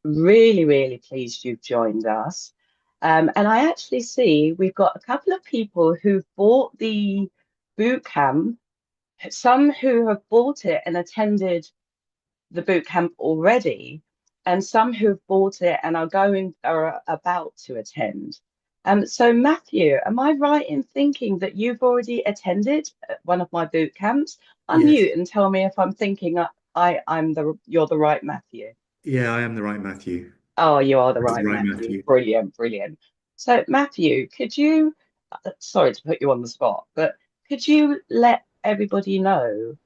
Really, really pleased you've joined us. And I actually see we've got a couple of people who've bought the boot camp, some who have bought it and attended the boot camp already, and some who've bought it and are about to attend. So Matthew, am I right in thinking that you've already attended one of my boot camps? Yes. Unmute and tell me if I'm thinking you're the right Matthew. Yeah, I am the right Matthew. Oh, you are the This is right the right Matthew. Matthew. Brilliant, brilliant. So, Matthew, sorry to put you on the spot, but could you let everybody know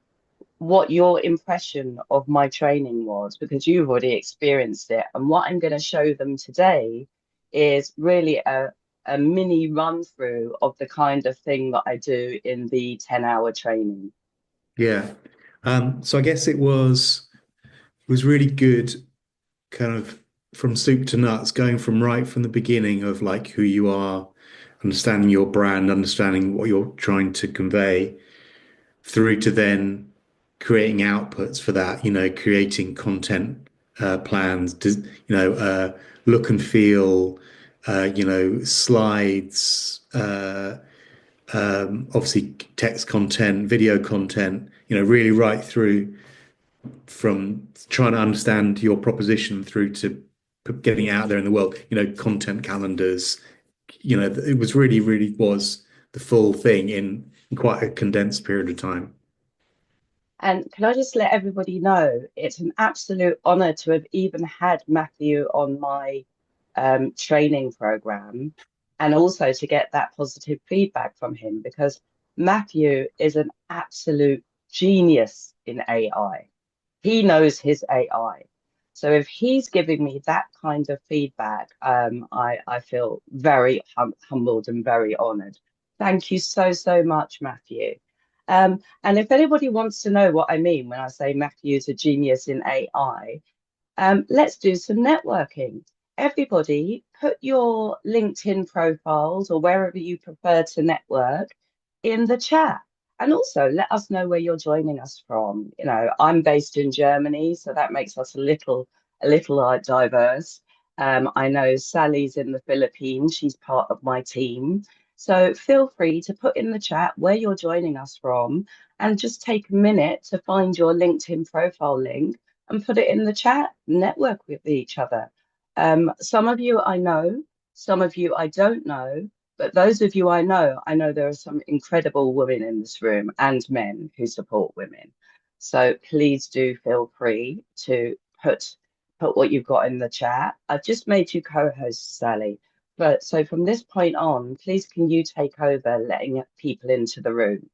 what your impression of my training was? Because you've already experienced it. And what I'm going to show them today is really a mini run through of the kind of thing that I do in the 10-hour training. Yeah. So I guess it was really good kind of from soup to nuts, going from right from the beginning of like who you are, understanding your brand, understanding what you're trying to convey, through to then creating outputs for that, creating content plans, look and feel, slides, obviously text content, video content, really right through from trying to understand your proposition through to getting it out there in the world, content calendars, it was really was the full thing in quite a condensed period of time. And can I just let everybody know it's an absolute honor to have even had Matthew on my training program and also to get that positive feedback from him because Matthew is an absolute genius in AI. He knows his AI. So if he's giving me that kind of feedback, I feel very humbled and very honored. Thank you so, so much, Matthew. And if anybody wants to know what I mean when I say Matthew's a genius in AI, let's do some networking. Everybody, put your LinkedIn profiles or wherever you prefer to network in the chat. And also let us know where you're joining us from. You know, I'm based in Germany, so that makes us a little diverse. I know Sally's in the Philippines, she's part of my team. So feel free to put in the chat where you're joining us from and just take a minute to find your LinkedIn profile link and put it in the chat, network with each other. Some of you I know, some of you I don't know, but those of you I know there are some incredible women in this room and men who support women. So please do feel free to put what you've got in the chat. I've just made you co-host, Sally. But so from this point on, please can you take over letting people into the room?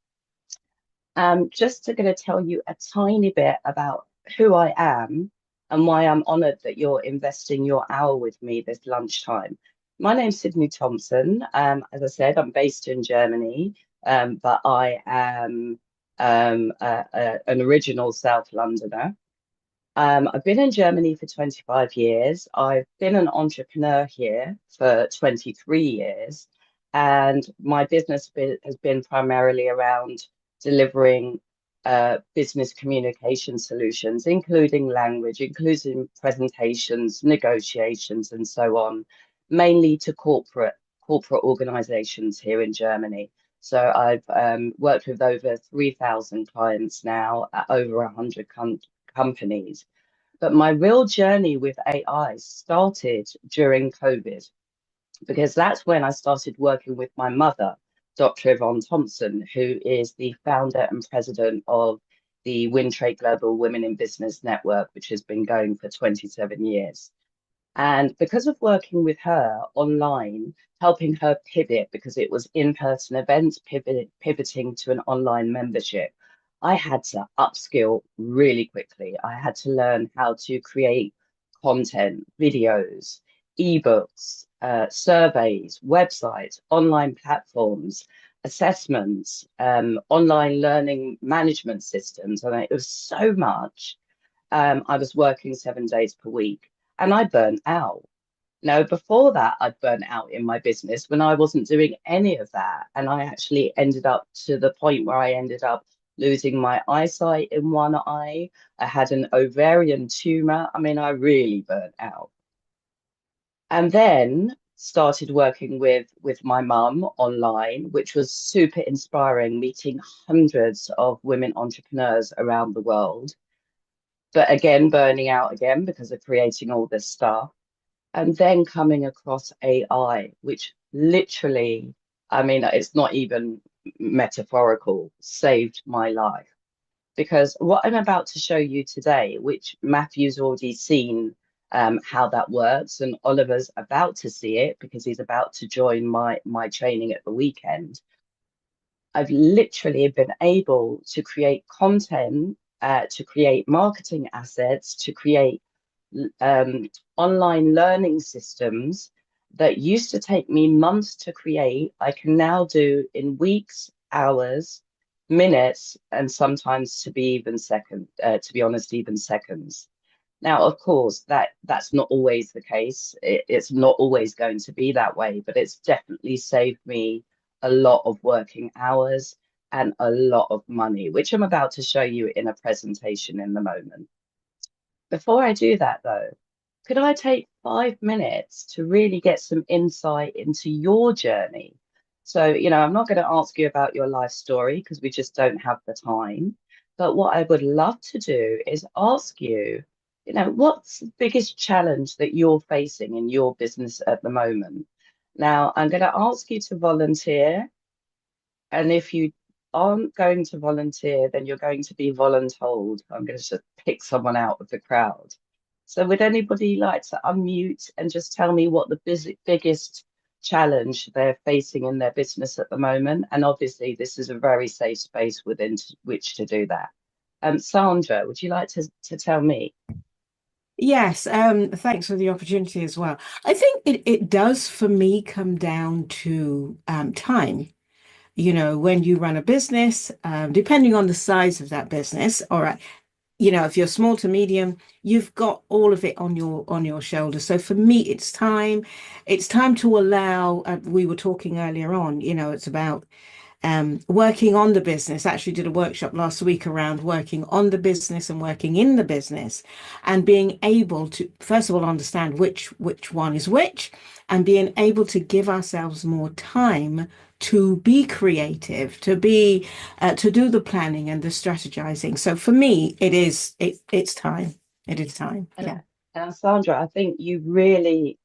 Just to going to tell you a tiny bit about who I am and why I'm honoured that you're investing your hour with me this lunchtime. My name's Sydney Thompson. As I said, I'm based in Germany, but I am an original South Londoner. I've been in Germany for 25 years. I've been an entrepreneur here for 23 years, and my has been primarily around delivering business communication solutions, including language, including presentations, negotiations, and so on, mainly to corporate organizations here in Germany. So I've worked with over 3,000 clients now at over 100 companies. But my real journey with AI started during COVID because that's when I started working with my mother, Dr. Yvonne Thompson, who is the founder and president of the Wintrade Global Women in Business Network, which has been going for 27 years. And because of working with her online, helping her pivot because it was in-person events, pivoting to an online membership, I had to upskill really quickly. I had to learn how to create content, videos, ebooks, surveys, websites, online platforms, assessments, online learning management systems. And it was so much. I was working 7 days per week and I burnt out. Now, before that, I'd burnt out in my business when I wasn't doing any of that. And I actually ended up to the point where I ended up losing my eyesight in one eye. I had an ovarian tumor. I mean, I really burnt out. And then started working with my mum online, which was super inspiring, meeting hundreds of women entrepreneurs around the world. But again, burning out again because of creating all this stuff. And then coming across AI, which literally, I mean, it's not even metaphorical, saved my life. Because what I'm about to show you today, which Matthew's already seen how that works, and Oliver's about to see it because he's about to join my training at the weekend. I've literally been able to create content, to create marketing assets, to create um, online learning systems that used to take me months to create. I can now do in weeks, hours, minutes, and sometimes to be honest, even seconds. Now, of course, that's not always the case. It's not always going to be that way, but it's definitely saved me a lot of working hours and a lot of money, which I'm about to show you in a presentation in the moment. Before I do that, though, could I take 5 minutes to really get some insight into your journey? So, I'm not going to ask you about your life story because we just don't have the time. But what I would love to do is ask you, what's the biggest challenge that you're facing in your business at the moment? Now, I'm going to ask you to volunteer, and if you aren't going to volunteer, then you're going to be voluntold. I'm going to just pick someone out of the crowd. So would anybody like to unmute and just tell me what the biggest challenge they're facing in their business at the moment? And obviously, this is a very safe space within which to do that. Sandra, would you like to tell me? Yes, thanks for the opportunity as well. I think it does for me come down to time. When you run a business, depending on the size of that business, all right, if you're small to medium, you've got all of it on your shoulders. So for me, it's time. It's time to allow, we were talking earlier on, it's about working on the business. Actually did a workshop last week around working on the business and working in the business and being able to, first of all, understand which one is which and being able to give ourselves more time to be creative, to do the planning and the strategizing. So for me, it's time. It is time. And, Yeah. and Sandra, I think you really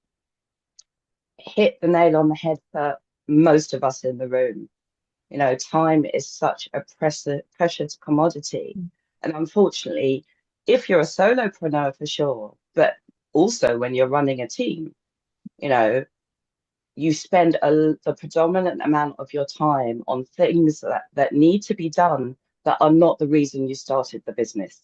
hit the nail on the head for most of us in the room. Time is such a precious commodity. And unfortunately, if you're a solopreneur for sure, but also when you're running a team, you know, you spend the predominant amount of your time on things that need to be done that are not the reason you started the business.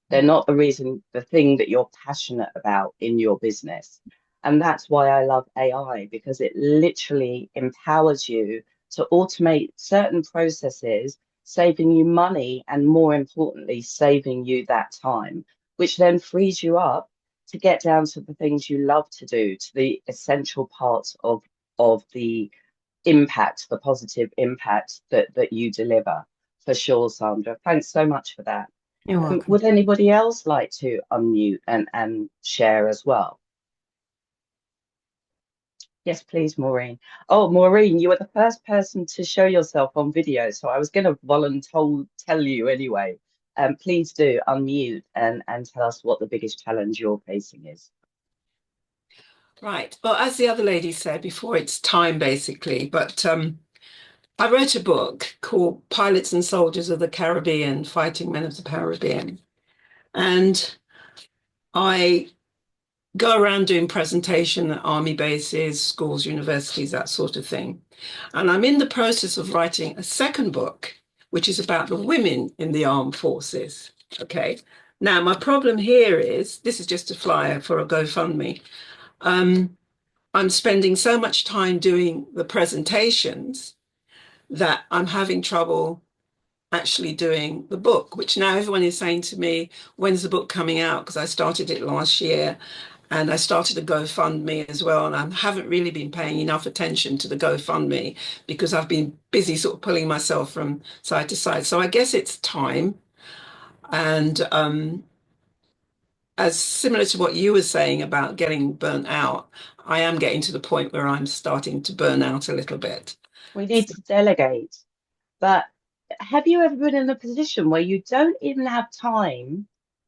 They're not the thing that you're passionate about in your business. And that's why I love AI, because it literally empowers you to automate certain processes, saving you money and more importantly, saving you that time, which then frees you up to get down to the things you love to do, to the essential parts of the impact, the positive impact that you deliver. For sure, Sandra. Thanks so much for that. You're welcome. Would anybody else like to unmute and share as well? Yes, please, Maureen. Oh, Maureen, you were the first person to show yourself on video, so I was going to volunteer tell you anyway. Please do unmute and tell us what the biggest challenge you're facing is. Right. Well, as the other lady said before, it's time basically. But I wrote a book called Pilots and Soldiers of the Caribbean, Fighting Men of the Caribbean. And I go around doing presentation at army bases, schools, universities, that sort of thing. And I'm in the process of writing a second book, which is about the women in the armed forces. Okay. Now, my problem here is, this is just a flyer for a GoFundMe. I'm spending so much time doing the presentations that I'm having trouble actually doing the book, which now everyone is saying to me, when's the book coming out? Because I started it last year. And I started a GoFundMe as well. And I haven't really been paying enough attention to the GoFundMe because I've been busy sort of pulling myself from side to side. So I guess it's time. And as similar to what you were saying about getting burnt out, I am getting to the point where I'm starting to burn out a little bit. We need to delegate. But have you ever been in a position where you don't even have time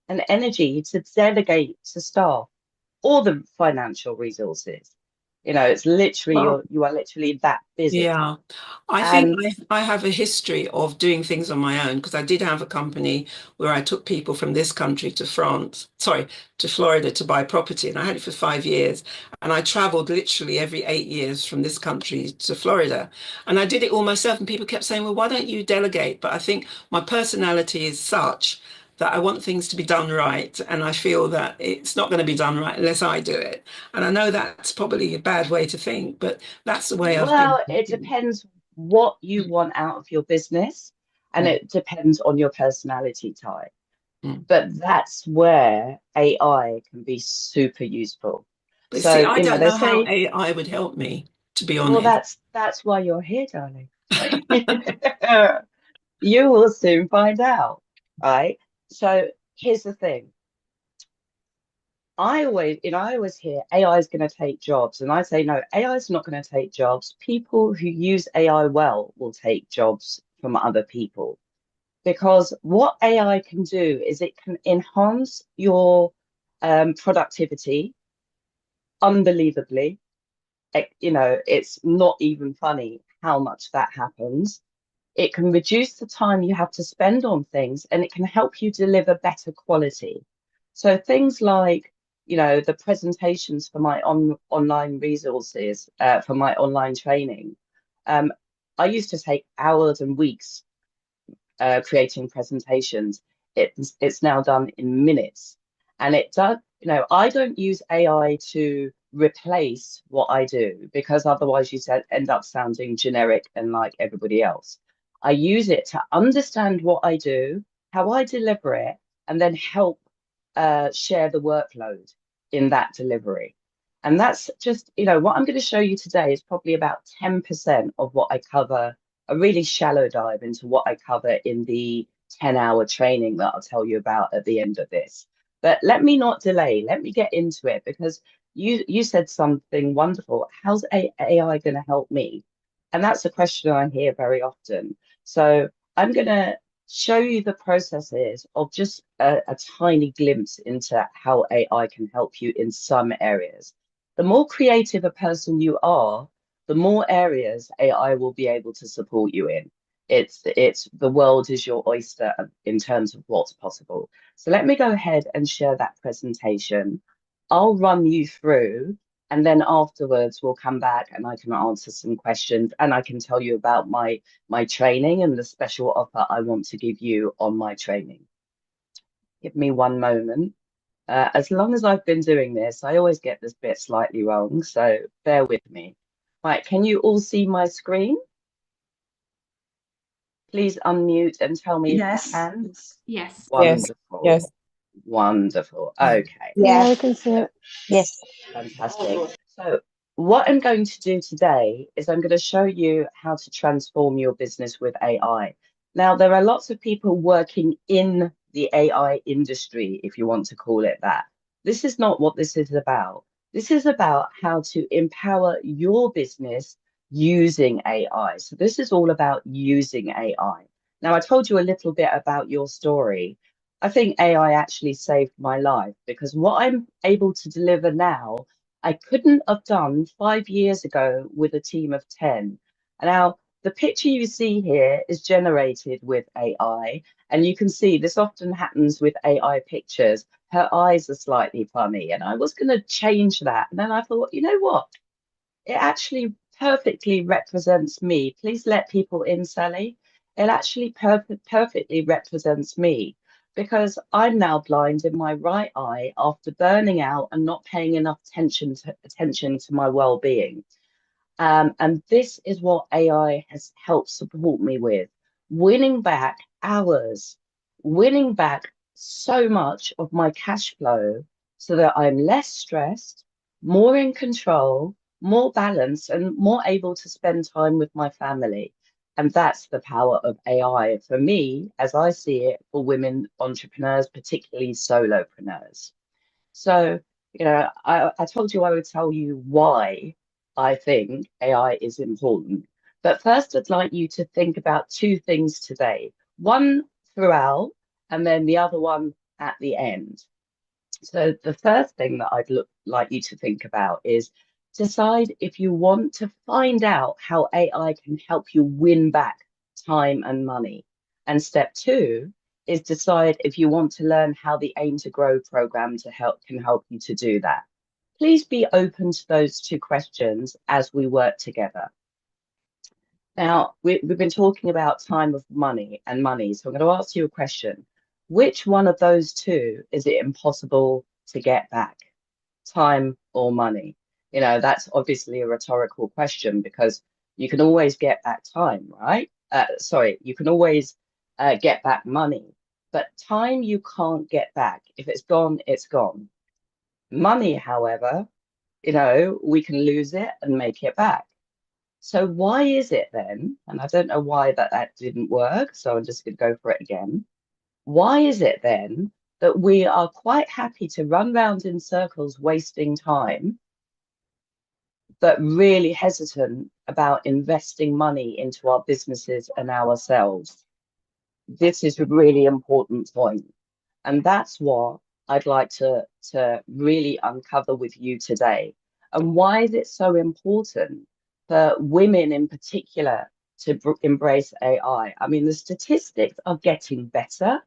and energy to delegate to staff or the financial resources? You know, it's literally Well, you are literally that busy. yeah, I think And I have a history of doing things on my own because I did have a company where I took people from this country to to Florida to buy property, and I had it for 5 years. And I traveled literally every 8 years from this country to Florida, and I did it all myself. And people kept saying, "Well, why don't you delegate?" But I think my personality is such that I want things to be done right, and I feel that it's not going to be done right unless I do it. And I know that's probably a bad way to think, but that's the way I've been well, it thinking. depends what you want out of your business, and Mm, it depends on your personality type. mm. But that's where AI can be super useful. But see, So, I you know, don't they know how say, AI would help me, to be well, honest. that's why you're here, darling. You will soon find out, right? So here's the thing. I always hear AI is going to take jobs, and I say no, AI is not going to take jobs. People who use AI well will take jobs from other people because what AI can do is it can enhance your productivity unbelievably. You know, it's not even funny how much that happens. It can reduce the time you have to spend on things and it can help you deliver better quality. So things like, you know, the presentations for my online resources, for my online training. Um, I used to take hours and weeks creating presentations. It's now done in minutes, and it does. You know, I don't use AI to replace what I do because otherwise you said end up sounding generic and like everybody else. I use it to understand what I do, how I deliver it, and then help share the workload in that delivery. And that's just, you know, what I'm going to show you today is probably about 10% of what I cover, a really shallow dive into what I cover in the 10-hour training that I'll tell you about at the end of this. But let me not delay. Let me get into it because you said something wonderful. How's AI going to help me? And that's a question I hear very often. So I'm going to show you the processes of just a tiny glimpse into how AI can help you in some areas. The more creative a person you are, the more areas AI will be able to support you in. It's the world is your oyster in terms of what's possible. So let me go ahead and share that presentation. I'll run you through, and then afterwards we'll come back and I can answer some questions and I can tell you about my training and the special offer I want to give you on my training. Give me one moment. As long as I've been doing this, I always get this bit slightly wrong, so bear with me. Right, can you all see my screen? Please unmute and tell me if you Yes. can. Yes. Yes. Wonderful. Yes. Wonderful. Yeah. Okay, Yeah, we can see it. Yes. fantastic. So what I'm going to do today is I'm going to show you how to transform your business with AI. Now, there are lots of people working in the AI industry, if you want to call it that. This is not what this is about. This is about how to empower your business using AI. So this is all about using AI. Now, I told you a little bit about your story. I think AI actually saved my life because what I'm able to deliver now I couldn't have done 5 years ago with a team of 10. Now, the picture you see here is generated with AI, and you can see this often happens with AI pictures. Her eyes are slightly funny, and I was going to change that. And then I thought, you know what? It actually perfectly represents me. Please let people in, Sally. It actually perfectly represents me because I'm now blind in my right eye after burning out and not paying enough attention to my well-being. And this is what AI has helped support me with, winning back hours, winning back so much of my cash flow so that I'm less stressed, more in control, more balanced, and more able to spend time with my family. And that's the power of AI for me, as I see it, for women entrepreneurs, particularly solopreneurs. So, I told you I would tell you why I think AI is important. But first, I'd like you to think about two things today, one throughout, and then the other one at the end. So the first thing that like you to think about is decide if you want to find out how AI can help you win back time and money. And step two is decide if you want to learn how the Aim to Grow program can help you to do that. Please be open to those two questions as we work together. Now, we've been talking about time of money and money. So I'm going to ask you a question. Which one of those two is it impossible to get back? Time or money? That's obviously a rhetorical question because you can always get back time, right? Sorry, you can always get back money, but time you can't get back. If it's gone, it's gone. Money, however, we can lose it and make it back. So why is it then, and I don't know why that didn't work, so I'm just going to go for it again. Why is it then that we are quite happy to run round in circles wasting time, but really hesitant about investing money into our businesses and ourselves? This is a really important point. And that's what I'd like to really uncover with you today. And why is it so important for women in particular to embrace AI? I mean, the statistics are getting better,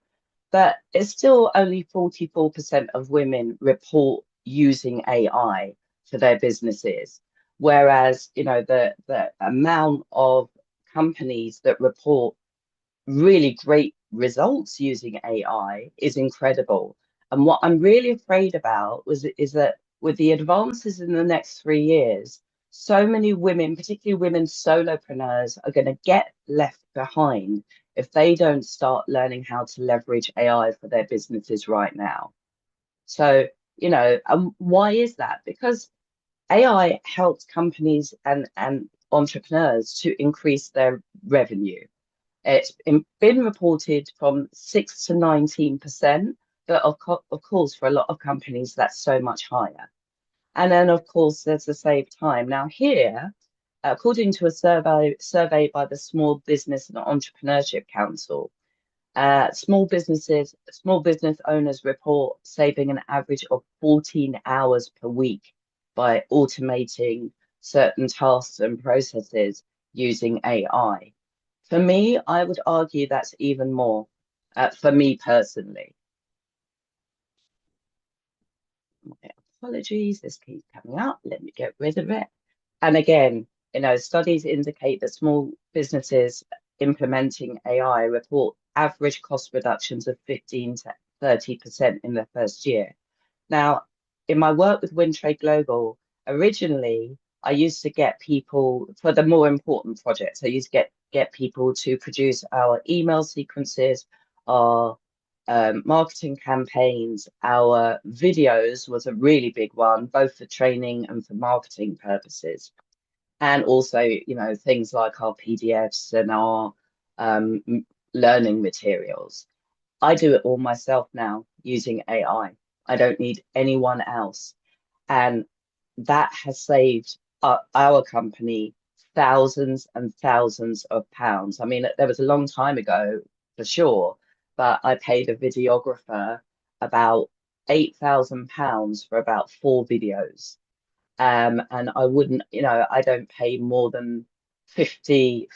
but it's still only 44% of women report using AI for their businesses. Whereas, the amount of companies that report really great results using AI is incredible. And what I'm really afraid about is that with the advances in the next 3 years, so many women, particularly women solopreneurs, are going to get left behind if they don't start learning how to leverage AI for their businesses right now. So, why is that? Because AI helps companies and entrepreneurs to increase their revenue. It's been reported from 6 to 19%, but of course, for a lot of companies, that's so much higher. And then, of course, there's the save time. Now, here, according to a survey by the Small Business and Entrepreneurship Council, small business owners report saving an average of 14 hours per week by automating certain tasks and processes using AI. For me, I would argue that's even more, for me personally. My apologies, this keeps coming up. Let me get rid of it. And again, studies indicate that small businesses implementing AI report average cost reductions of 15 to 30% in their first year. Now, in my work with Wintrade Global, originally I used to get people for the more important projects. I used to get people to produce our email sequences, our marketing campaigns, our videos was a really big one, both for training and for marketing purposes. And also, things like our PDFs and our learning materials. I do it all myself now using AI. I don't need anyone else. And that has saved our company thousands and thousands of pounds. I mean, there was a long time ago, for sure, but I paid a videographer about £8,000 for about 4 videos. And I wouldn't, I don't pay more than 50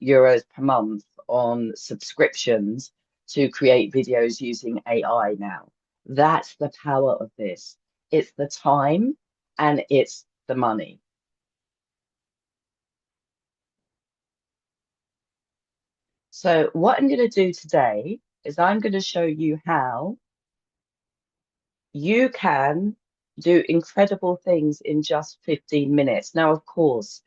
euros per month on subscriptions to create videos using AI now. That's the power of this. It's the time and it's the money. So what I'm going to do today is I'm going to show you how you can do incredible things in just 15 minutes. Now, of course,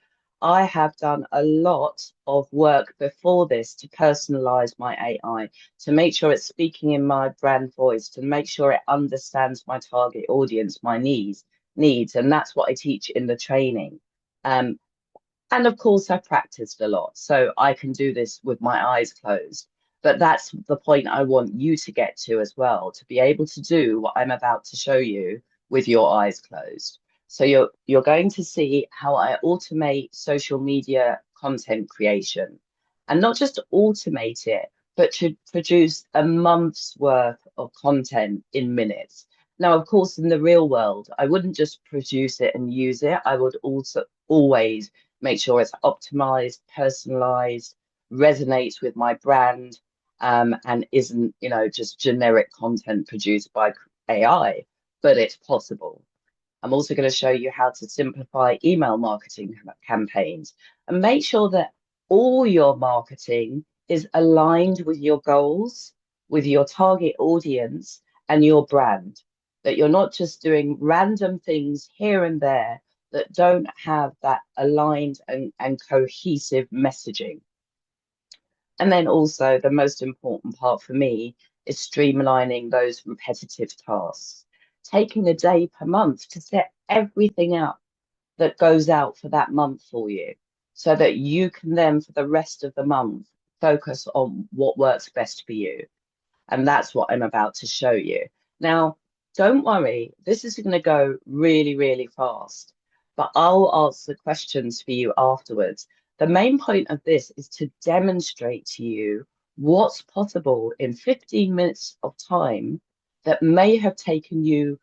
I have done a lot of work before this to personalize my AI, to make sure it's speaking in my brand voice, to make sure it understands my target audience, my needs, and that's what I teach in the training. And of course, I practiced a lot, so I can do this with my eyes closed. But that's the point I want you to get to as well, to be able to do what I'm about to show you with your eyes closed. So you're going to see how I automate social media content creation, and not just automate it, but to produce a month's worth of content in minutes. Now, of course, in the real world, I wouldn't just produce it and use it. I would also always make sure it's optimized, personalized, resonates with my brand, and isn't, just generic content produced by AI, but it's possible. I'm also going to show you how to simplify email marketing campaigns and make sure that all your marketing is aligned with your goals, with your target audience, and your brand. That you're not just doing random things here and there that don't have that aligned and cohesive messaging. And then also the most important part for me is streamlining those repetitive tasks, taking a day per month to set everything up that goes out for that month for you, so that you can then for the rest of the month focus on what works best for you. And that's what I'm about to show you. Now, don't worry, this is going to go really, really fast, but I'll answer questions for you afterwards. The main point of this is to demonstrate to you what's possible in 15 minutes of time that may have taken you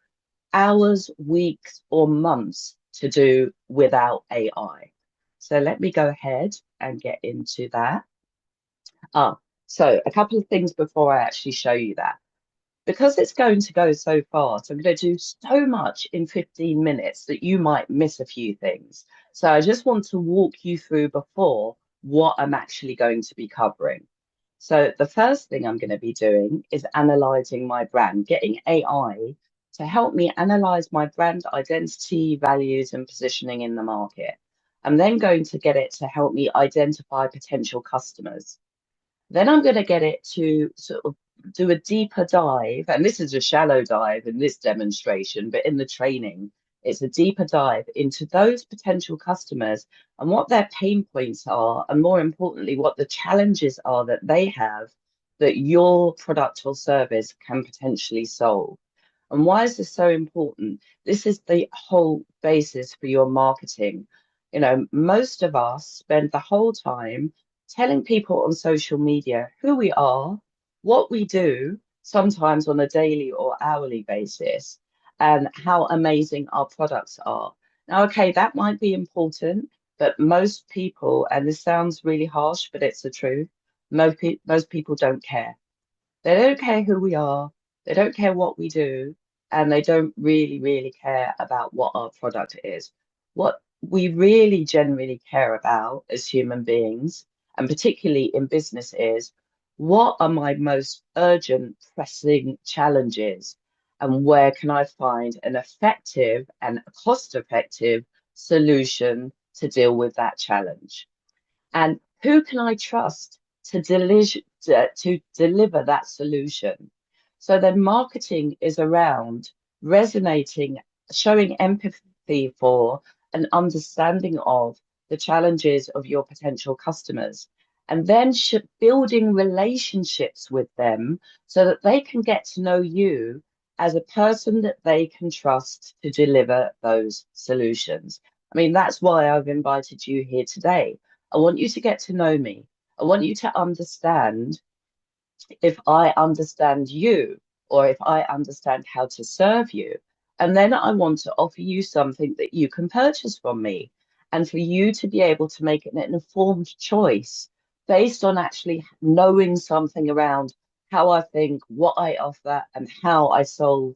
hours, weeks, or months to do without AI. So let me go ahead and get into that. So a couple of things before I actually show you that. Because it's going to go so fast, I'm going to do so much in 15 minutes that you might miss a few things. So I just want to walk you through before what I'm actually going to be covering. So the first thing I'm going to be doing is analyzing my brand, getting AI to help me analyze my brand identity, values, and positioning in the market. I'm then going to get it to help me identify potential customers. Then I'm going to get it to sort of do a deeper dive, and this is a shallow dive in this demonstration, but in the training, it's a deeper dive into those potential customers and what their pain points are, and more importantly, what the challenges are that they have that your product or service can potentially solve. And why is this so important? This is the whole basis for your marketing. Most of us spend the whole time telling people on social media who we are, what we do, sometimes on a daily or hourly basis, and how amazing our products are. Now, okay, that might be important, but most people, and this sounds really harsh, but it's the truth, most people don't care. They don't care who we are, they don't care what we do, and they don't really, really care about what our product is. What we really generally care about as human beings, and particularly in business, is what are my most urgent, pressing challenges, and where can I find an effective and cost-effective solution to deal with that challenge? And who can I trust to deliver that solution? So then marketing is around resonating, showing empathy for and understanding of the challenges of your potential customers, and then building relationships with them so that they can get to know you as a person that they can trust to deliver those solutions. I mean, that's why I've invited you here today. I want you to get to know me. I want you to understand if I understand you, or if I understand how to serve you. And then I want to offer you something that you can purchase from me, and for you to be able to make an informed choice based on actually knowing something around how I think, what I offer, and how I solve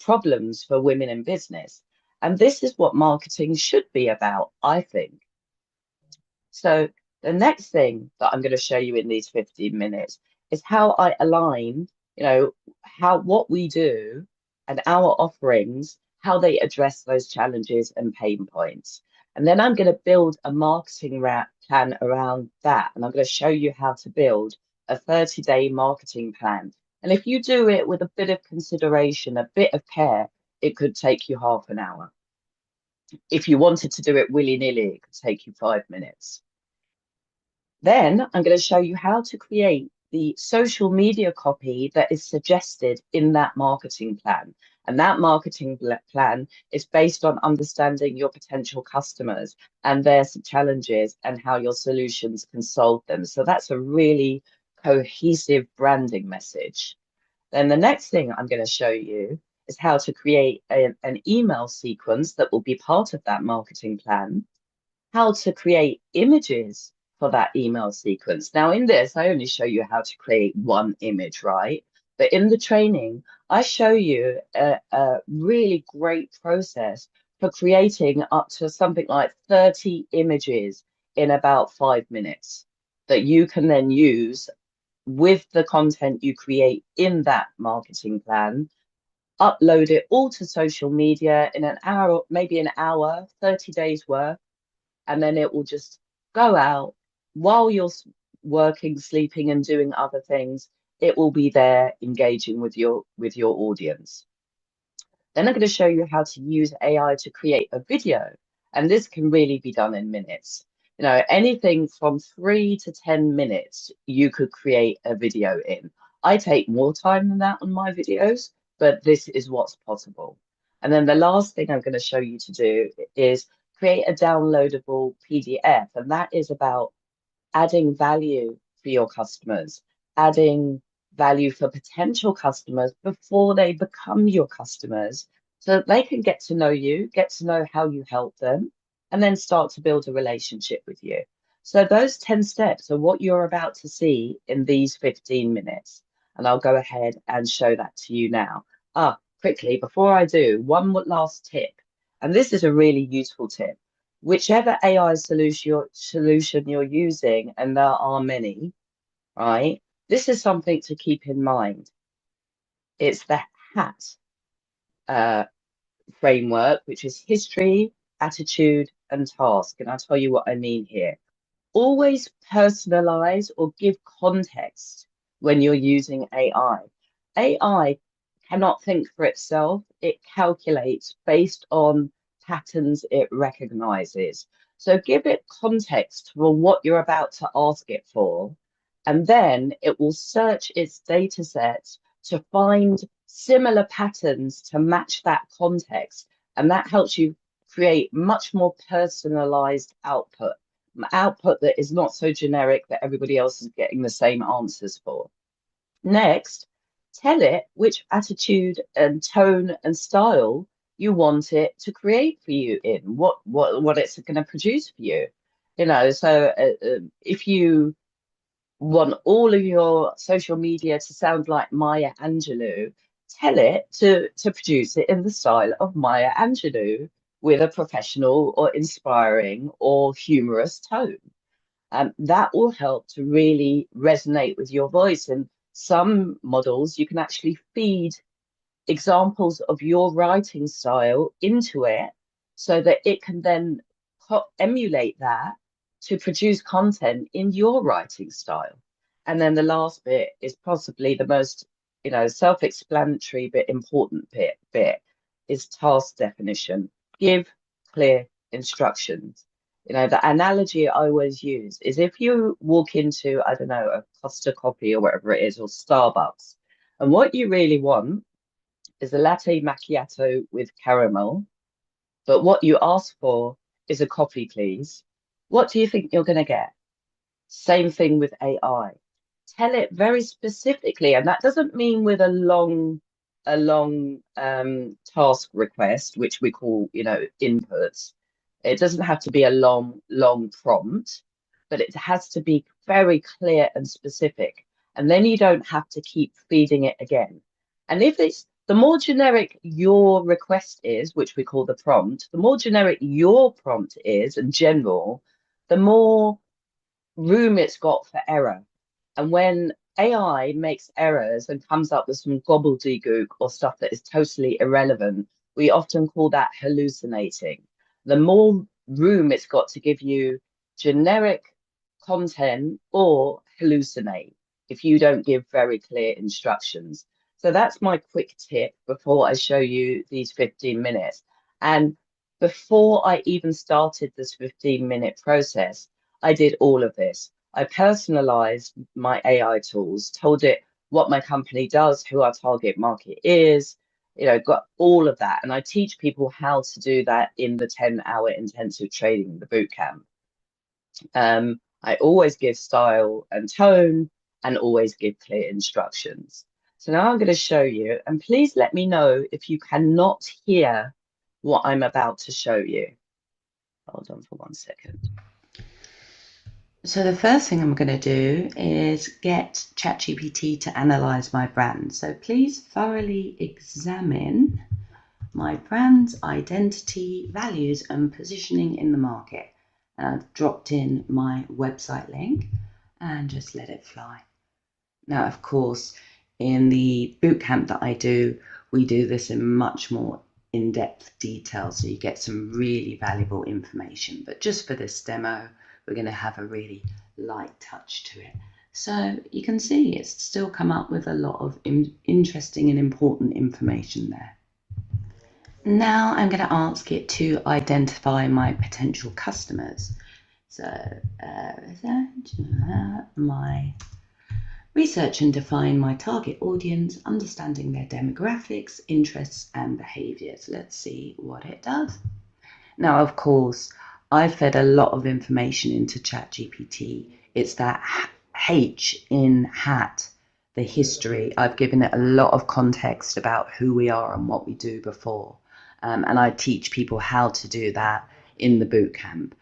problems for women in business. And this is what marketing should be about, I think. So the next thing that I'm going to show you in these 15 minutes is how I align, what we do and our offerings, how they address those challenges and pain points. And then I'm going to build a marketing plan around that. And I'm going to show you how to build a 30-day marketing plan. And if you do it with a bit of consideration, a bit of care, it could take you half an hour. If you wanted to do it willy-nilly, it could take you 5 minutes. Then I'm going to show you how to create the social media copy that is suggested in that marketing plan. And that marketing plan is based on understanding your potential customers and their challenges and how your solutions can solve them. So that's a really cohesive branding message. Then the next thing I'm going to show you is how to create an email sequence that will be part of that marketing plan, how to create images for that email sequence. Now, in this, I only show you how to create one image, right? But in the training, I show you a really great process for creating up to something like 30 images in about 5 minutes that you can then use with the content you create in that marketing plan, upload it all to social media in an hour, maybe an hour, 30 days worth, and then it will just go out while you're working, sleeping, and doing other things. It will be there engaging with your audience. Then I'm going to show you how to use AI to create a video. And this can really be done in minutes. You know, anything from 3 to 10 minutes, you could create a video in. I take more time than that on my videos, but this is what's possible. And then the last thing I'm going to show you to do is create a downloadable PDF. And that is about adding value for your customers, adding value for potential customers before they become your customers, so that they can get to know you, get to know how you help them, and then start to build a relationship with you. So those 10 steps are what you're about to see in these 15 minutes. And I'll go ahead and show that to you now. Quickly, before I do, one last tip. And this is a really useful tip. Whichever AI solution you're using, and there are many, right? This is something to keep in mind. It's the HAT framework, which is history, attitude, and task. And I'll tell you what I mean here. Always personalize or give context when you're using AI. AI cannot think for itself. It calculates based on patterns it recognizes. So give it context for what you're about to ask it for, and then it will search its data set to find similar patterns to match that context. And that helps you create much more personalized output that is not so generic that everybody else is getting the same answers for. Next, tell it which attitude and tone and style you want it to create for you in, what it's going to produce for you. You know, so if you want all of your social media to sound like Maya Angelou, tell it to produce it in the style of Maya Angelou with a professional or inspiring or humorous tone. That will help to really resonate with your voice. And some models, you can actually feed examples of your writing style into it so that it can then emulate that to produce content in your writing style. And then the last bit is possibly the most, self-explanatory but important bit is task definition. Give clear instructions. The analogy I always use is if you walk into, I don't know, a Costa Coffee or whatever it is, or Starbucks, and what you really want is a latte macchiato with caramel, but what you ask for is a coffee, please. What do you think you're going to get? Same thing with AI. Tell it very specifically, and that doesn't mean with a long task request, which we call, inputs. It doesn't have to be a long prompt, but it has to be very clear and specific. And then you don't have to keep feeding it again. And if it's the more generic your request is, which we call the prompt, the more generic your prompt is in general, the more room it's got for error. And when AI makes errors and comes up with some gobbledygook or stuff that is totally irrelevant, we often call that hallucinating. The more room it's got to give you generic content or hallucinate if you don't give very clear instructions. So that's my quick tip before I show you these 15 minutes. And before I even started this 15-minute process, I did all of this. I personalized my AI tools, told it what my company does, who our target market is, got all of that. And I teach people how to do that in the 10-hour intensive training, the boot camp. I always give style and tone and always give clear instructions. So now I'm going to show you, and please let me know if you cannot hear what I'm about to show you. Hold on for 1 second. So the first thing I'm going to do is get ChatGPT to analyze my brand. So please thoroughly examine my brand's identity, values, and positioning in the market. And I've dropped in my website link and just let it fly. Now, of course, in the bootcamp that I do, we do this in much more in-depth detail, so you get some really valuable information. But just for this demo, we're going to have a really light touch to it. So you can see it's still come up with a lot of interesting and important information there. Now I'm going to ask it to identify my potential customers. So my research and define my target audience, understanding their demographics, interests and behaviors. Let's see what it does. Now, of course, I've fed a lot of information into ChatGPT. It's that H in hat, the history. I've given it a lot of context about who we are and what we do before. And I teach people how to do that in the boot camp.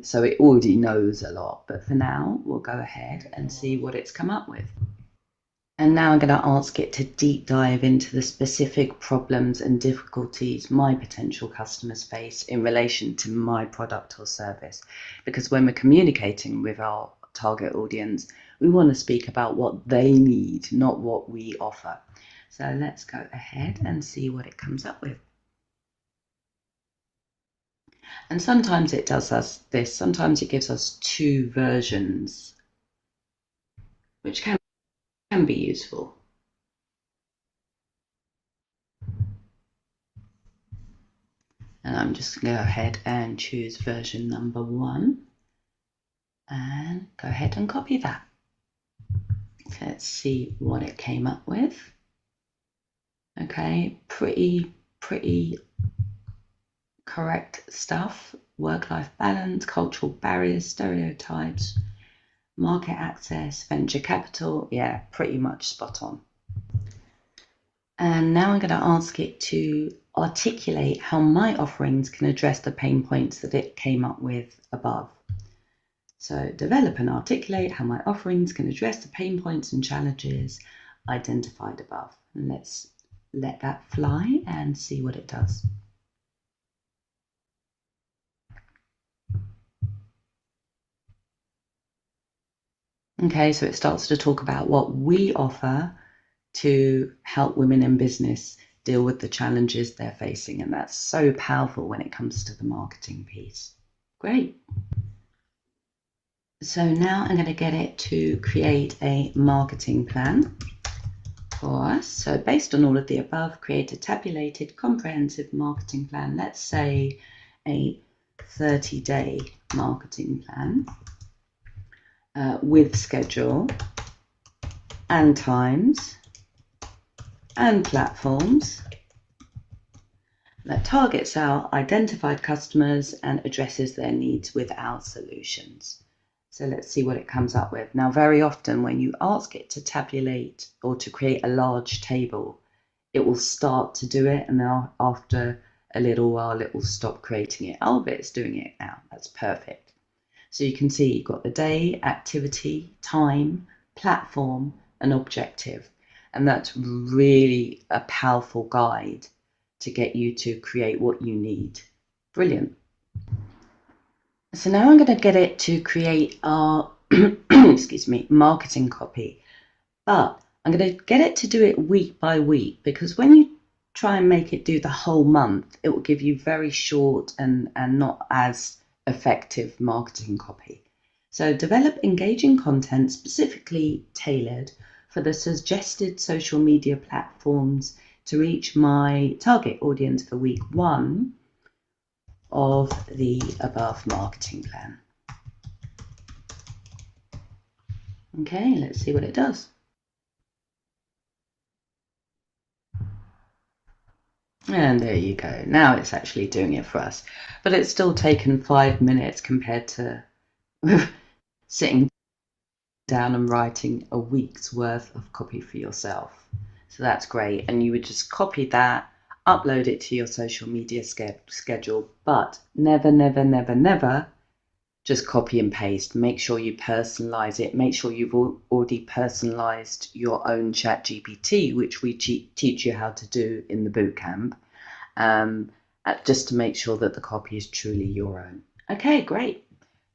So it already knows a lot. But for now, we'll go ahead and see what it's come up with. And now I'm going to ask it to deep dive into the specific problems and difficulties my potential customers face in relation to my product or service. Because when we're communicating with our target audience, we want to speak about what they need, not what we offer. So let's go ahead and see what it comes up with. And sometimes it does us this, sometimes it gives us two versions, which can be useful. And I'm just going to go ahead and choose version number 1 and go ahead and copy that. So let's see what it came up with. Okay, pretty correct stuff. Work-life balance, cultural barriers, stereotypes, market access, venture capital. Yeah, pretty much spot on. And now I'm going to ask it to articulate how my offerings can address the pain points that it came up with above. So develop and articulate how my offerings can address the pain points and challenges identified above. And let's let that fly and see what it does. Okay, so it starts to talk about what we offer to help women in business deal with the challenges they're facing. And that's so powerful when it comes to the marketing piece. Great. So now I'm going to get it to create a marketing plan for us. So based on all of the above, create a tabulated, comprehensive marketing plan. Let's say a 30-day marketing plan with schedule and times and platforms that targets our identified customers and addresses their needs with our solutions. So let's see what it comes up with. Now, very often when you ask it to tabulate or to create a large table, it will start to do it, and then after a little while it will stop creating it. Oh, but it's doing it now. That's perfect. So you can see you've got the day, activity, time, platform, and objective. And that's really a powerful guide to get you to create what you need. Brilliant. So now I'm going to get it to create our excuse me, marketing copy. But I'm going to get it to do it week by week, because when you try and make it do the whole month. It will give you very short and not as effective marketing copy. So develop engaging content specifically tailored for the suggested social media platforms to reach my target audience for week 1 of the above marketing plan. Okay, let's see what it does. And there you go. Now it's actually doing it for us. But it's still taken 5 minutes compared to sitting down and writing a week's worth of copy for yourself. So that's great. And you would just copy that, upload it to your social media schedule, but never, never, never, never just copy and paste. Make sure you personalize it. Make sure you've already personalized your own ChatGPT, which we teach you how to do in the bootcamp, just to make sure that the copy is truly your own. Okay, great.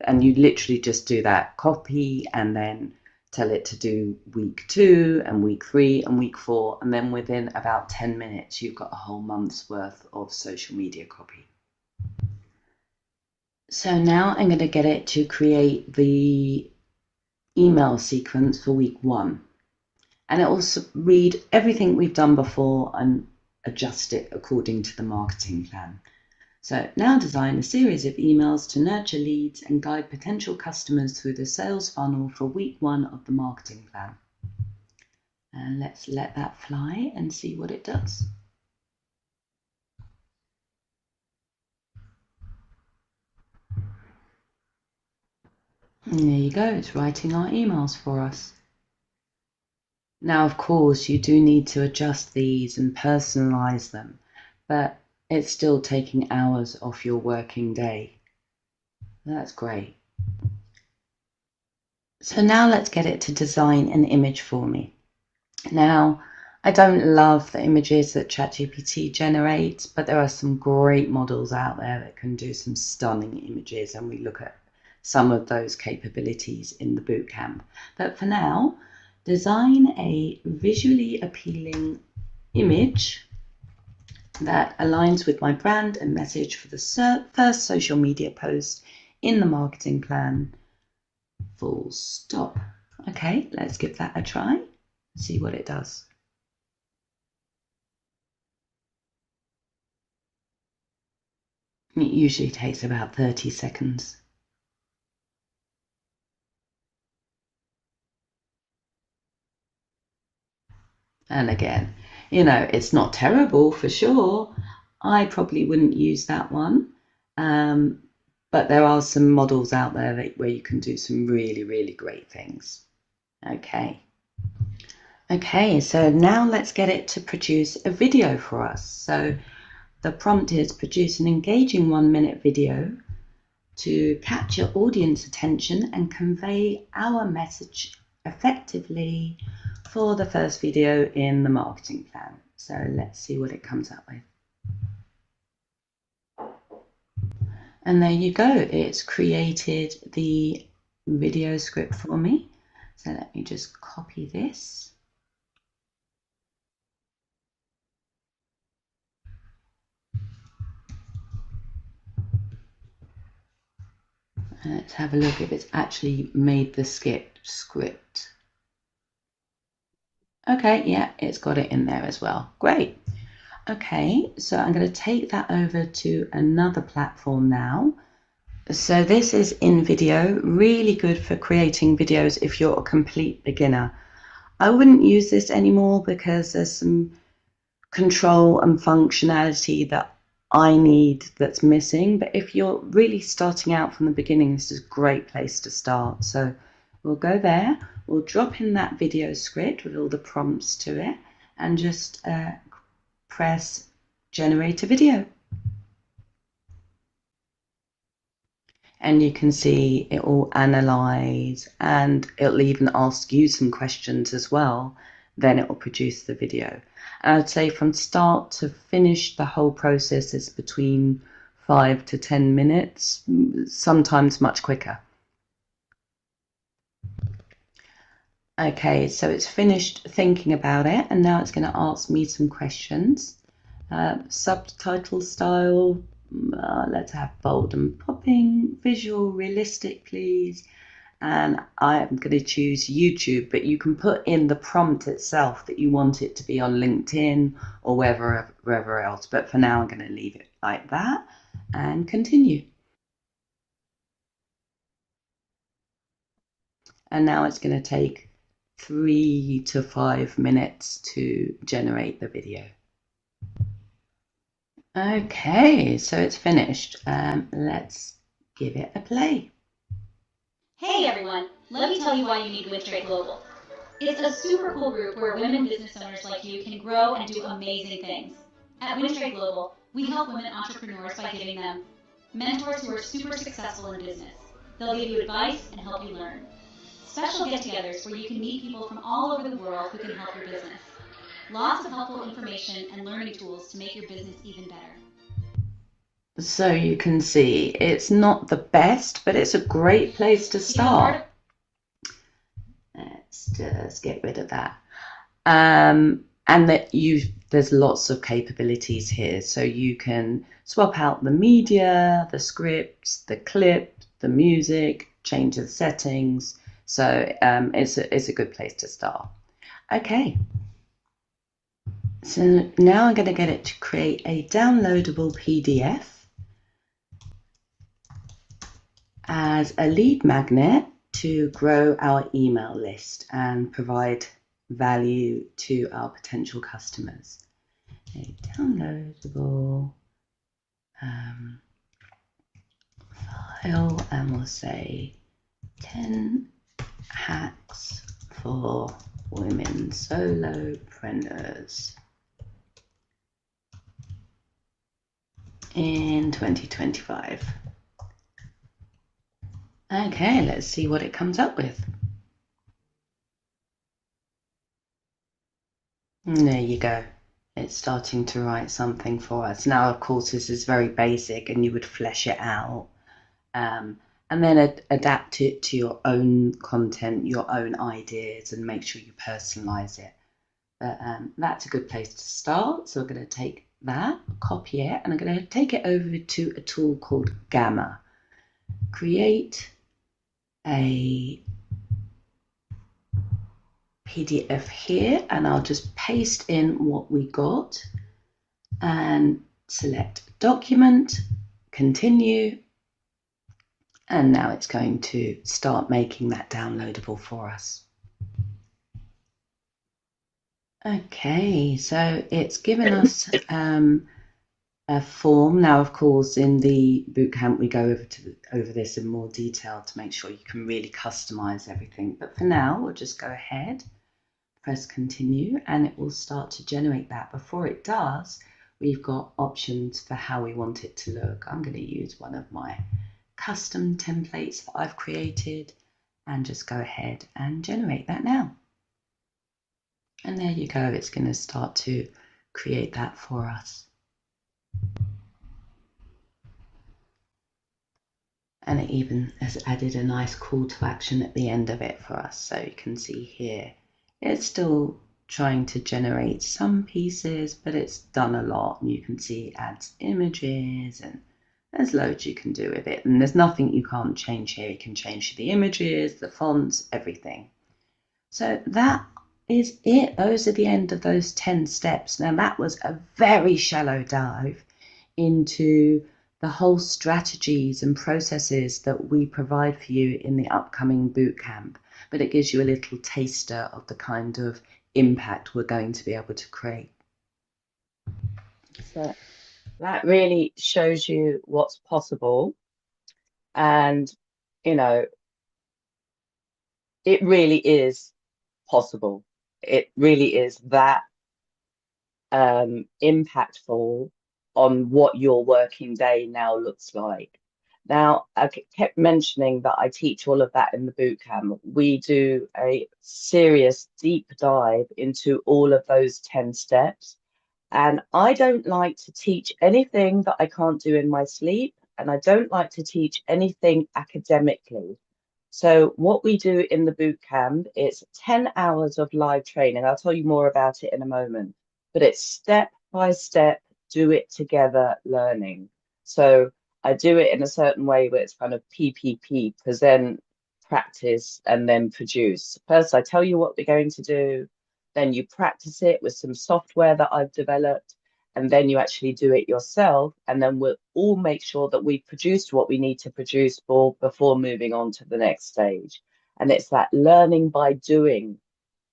And you literally just do that copy and then tell it to do week 2 and week 3 and week 4. And then within about 10 minutes, you've got a whole month's worth of social media copy. So now I'm going to get it to create the email sequence for week 1. And it will read everything we've done before and adjust it according to the marketing plan. So now design a series of emails to nurture leads and guide potential customers through the sales funnel for week 1 of the marketing plan. And let's let that fly and see what it does. And there you go, it's writing our emails for us. Now, of course, you do need to adjust these and personalize them, but it's still taking hours off your working day. That's great. So now let's get it to design an image for me. Now, I don't love the images that ChatGPT generates, but there are some great models out there that can do some stunning images, and we look at some of those capabilities in the bootcamp. But for now, design a visually appealing image that aligns with my brand and message for the first social media post in the marketing plan. Full stop. Okay, let's give that a try. See what it does. It usually takes about 30 seconds. And again, it's not terrible for sure. I probably wouldn't use that one. But there are some models out there where you can do some really, really great things. Okay, so now let's get it to produce a video for us. So the prompt is produce an engaging 1-minute video to capture audience attention and convey our message effectively for the first video in the marketing plan. So let's see what it comes up with. And there you go, it's created the video script for me. So let me just copy this. And let's have a look if it's actually made the script. Okay, yeah, it's got it in there as well. Great. Okay, so I'm going to take that over to another platform now. So this is in video, really good for creating videos if you're a complete beginner. I wouldn't use this anymore because there's some control and functionality that I need that's missing. But if you're really starting out from the beginning, this is a great place to start. So we'll go there, we'll drop in that video script with all the prompts to it and just press generate a video. And you can see it will analyze and it'll even ask you some questions as well. Then it will produce the video. And I'd say from start to finish, the whole process is between 5 to 10 minutes, sometimes much quicker. Okay, so it's finished thinking about it, and now it's going to ask me some questions. Subtitle style, let's have bold and popping, visual, realistic, please. And I'm going to choose YouTube, but you can put in the prompt itself that you want it to be on LinkedIn or wherever else. But for now, I'm going to leave it like that and continue. And now it's going to take 3 to 5 minutes to generate the video. Okay, so it's finished. Let's give it a play. Hey everyone, let me tell you why you need Wintrade Global. It's a super cool group where women business owners like you can grow and do amazing things. At Wintrade Global, we help women entrepreneurs by giving them mentors who are super successful in business. They'll give you advice and help you learn. Special get-togethers where you can meet people from all over the world who can help your business. Lots of helpful information and learning tools to make your business even better. So you can see it's not the best, but it's a great place to start. Let's just get rid of that. And there's lots of capabilities here. So you can swap out the media, the scripts, the clip, the music, change the settings. So it's a good place to start. Okay. So now I'm going to get it to create a downloadable PDF as a lead magnet to grow our email list and provide value to our potential customers. A downloadable file, and we'll say 10 hacks for women solopreneurs in 2025. Okay, let's see what it comes up with. And there you go. It's starting to write something for us. Now, of course, this is very basic and you would flesh it out and then adapt it to your own content, your own ideas, and make sure you personalize it. But that's a good place to start. So we're going to take that, copy it, and I'm going to take it over to a tool called Gamma. Create a PDF here, and I'll just paste in what we got and select document, continue, and now it's going to start making that downloadable for us. Okay, so it's given us a form. Now, of course, in the bootcamp, we go over this in more detail to make sure you can really customize everything. But for now, we'll just go ahead, press continue, and it will start to generate that. Before it does, we've got options for how we want it to look. I'm going to use one of my custom templates that I've created and just go ahead and generate that now. And there you go. It's going to start to create that for us. And it even has added a nice call to action at the end of it for us. So you can see here, it's still trying to generate some pieces, but it's done a lot. And you can see it adds images, and there's loads you can do with it. And there's nothing you can't change here. You can change the images, the fonts, everything. So that is it. Those are the end of those 10 steps. Now that was a very shallow dive into the whole strategies and processes that we provide for you in the upcoming bootcamp, but it gives you a little taster of the kind of impact we're going to be able to create. So that really shows you what's possible. And, you know, it really is possible. It really is that impactful on what your working day now looks like. Now, I kept mentioning that I teach all of that in the bootcamp. We do a serious deep dive into all of those 10 steps. And I don't like to teach anything that I can't do in my sleep. And I don't like to teach anything academically. So what we do in the bootcamp, it's 10 hours of live training. I'll tell you more about it in a moment. But it's step by step, do it together learning. So I do it in a certain way where it's kind of PPP, present, practice, and then produce. First, I tell you what we're going to do, then you practice it with some software that I've developed, and then you actually do it yourself. And then we'll all make sure that we've produced what we need to produce before moving on to the next stage. And it's that learning by doing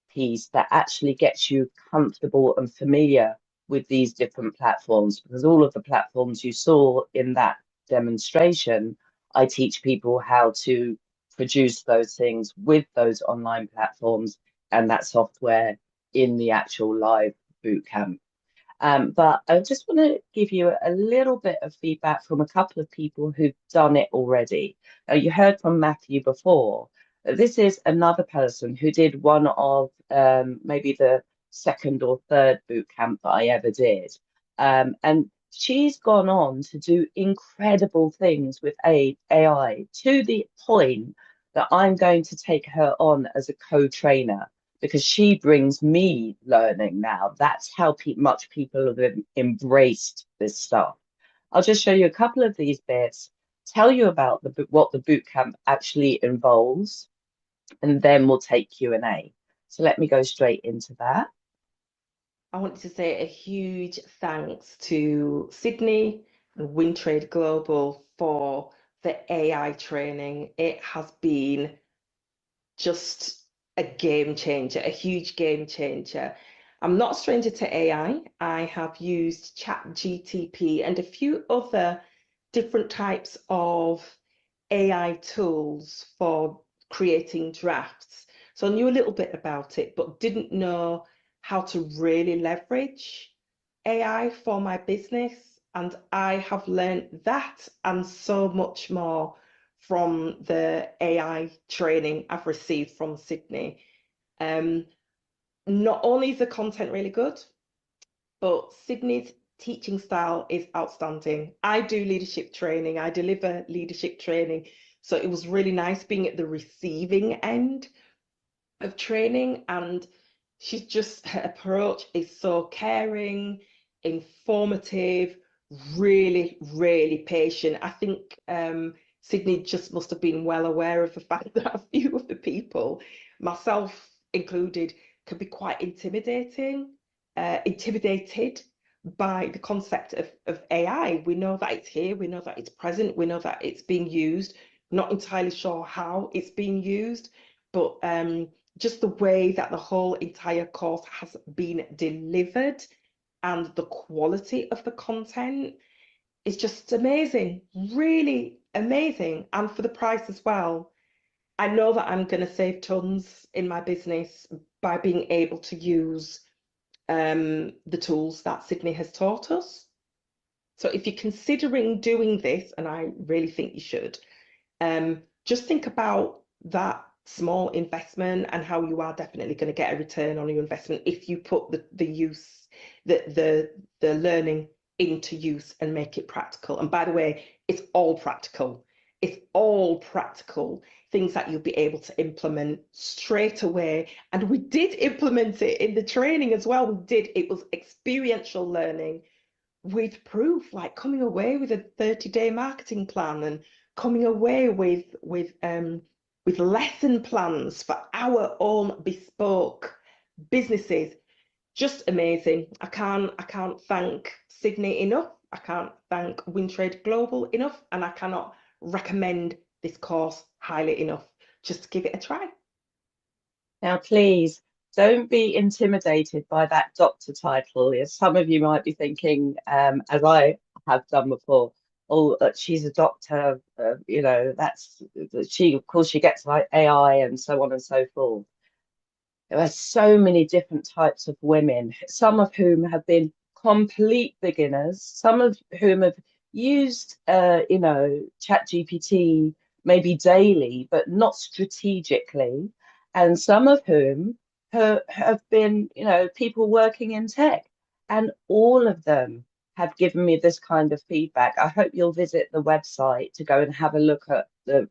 piece that actually gets you comfortable and familiar with these different platforms, because all of the platforms you saw in that demonstration, I teach people how to produce those things with those online platforms and that software in the actual live boot camp. But I just want to give you a little bit of feedback from a couple of people who've done it already. Now, you heard from Matthew before. This is another person who did one of maybe the second or third boot camp that I ever did. And she's gone on to do incredible things with AI, to the point that I'm going to take her on as a co-trainer, because she brings me learning now. That's how much people have embraced this stuff. I'll just show you a couple of these bits, tell you about what the bootcamp actually involves, and then we'll take Q&A. So let me go straight into that. I want to say a huge thanks to Sydney and Wintrade Global for the AI training. It has been just a game changer, a huge game changer. I'm not a stranger to AI. I have used ChatGTP and a few other different types of AI tools for creating drafts. So I knew a little bit about it, but didn't know how to really leverage AI for my business. And I have learned that and so much more from the AI training I've received from Sydney. Not only is the content really good, but Sydney's teaching style is outstanding. I do leadership training, I deliver leadership training. So it was really nice being at the receiving end of training. And her approach is so caring, informative, really, really patient. I think Sydney just must have been well aware of the fact that a few of the people, myself included, can be quite intimidated by the concept of AI. We know that it's here, we know that it's present, we know that it's being used, not entirely sure how it's being used, but just the way that the whole entire course has been delivered and the quality of the content is just amazing, really amazing. And for the price as well. I know that I'm going to save tons in my business by being able to use the tools that Sydney has taught us. So if you're considering doing this, and I really think you should, just think about that small investment and how you are definitely going to get a return on your investment if you put the learning into use and make it practical. And by the way, it's all practical. It's all practical things that you'll be able to implement straight away. And we did implement it in the training as well. We did. It was experiential learning with proof, like coming away with a 30-day marketing plan and coming away with lesson plans for our own bespoke businesses. Just amazing. I can't thank Sydney enough. I can't thank Wintrade Global enough, and I cannot recommend this course highly enough. Just give it a try. Now, please don't be intimidated by that doctor title. As some of you might be thinking, as I have done before, oh, she's a doctor, of course, she gets like AI and so on and so forth. There are so many different types of women, some of whom have been complete beginners, some of whom have used, ChatGPT maybe daily, but not strategically, and some of whom have been, people working in tech, and all of them have given me this kind of feedback. I hope you'll visit the website to go and have a look at the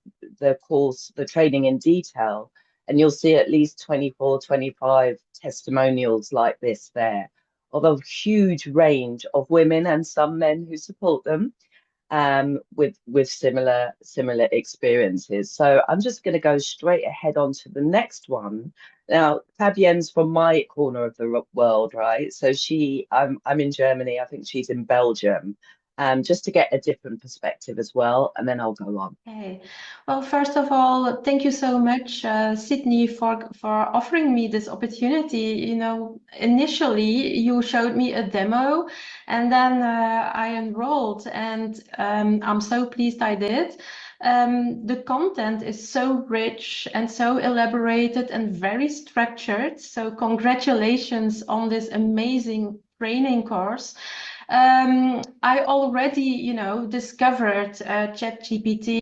course, the training in detail, and you'll see at least 24, 25 testimonials like this there of a huge range of women and some men who support them, with similar experiences. So I'm just going to go straight ahead on to the next one. Now, Fabienne's from my corner of the world, right? So I'm in Germany. I think she's in Belgium. Just to get a different perspective as well, and then I'll go on. Okay. Well, first of all, thank you so much, Sydney, for offering me this opportunity. You know, initially you showed me a demo, and then I enrolled, and I'm so pleased I did. The content is so rich and so elaborated and very structured. So congratulations on this amazing training course. I already, you know, discovered ChatGPT,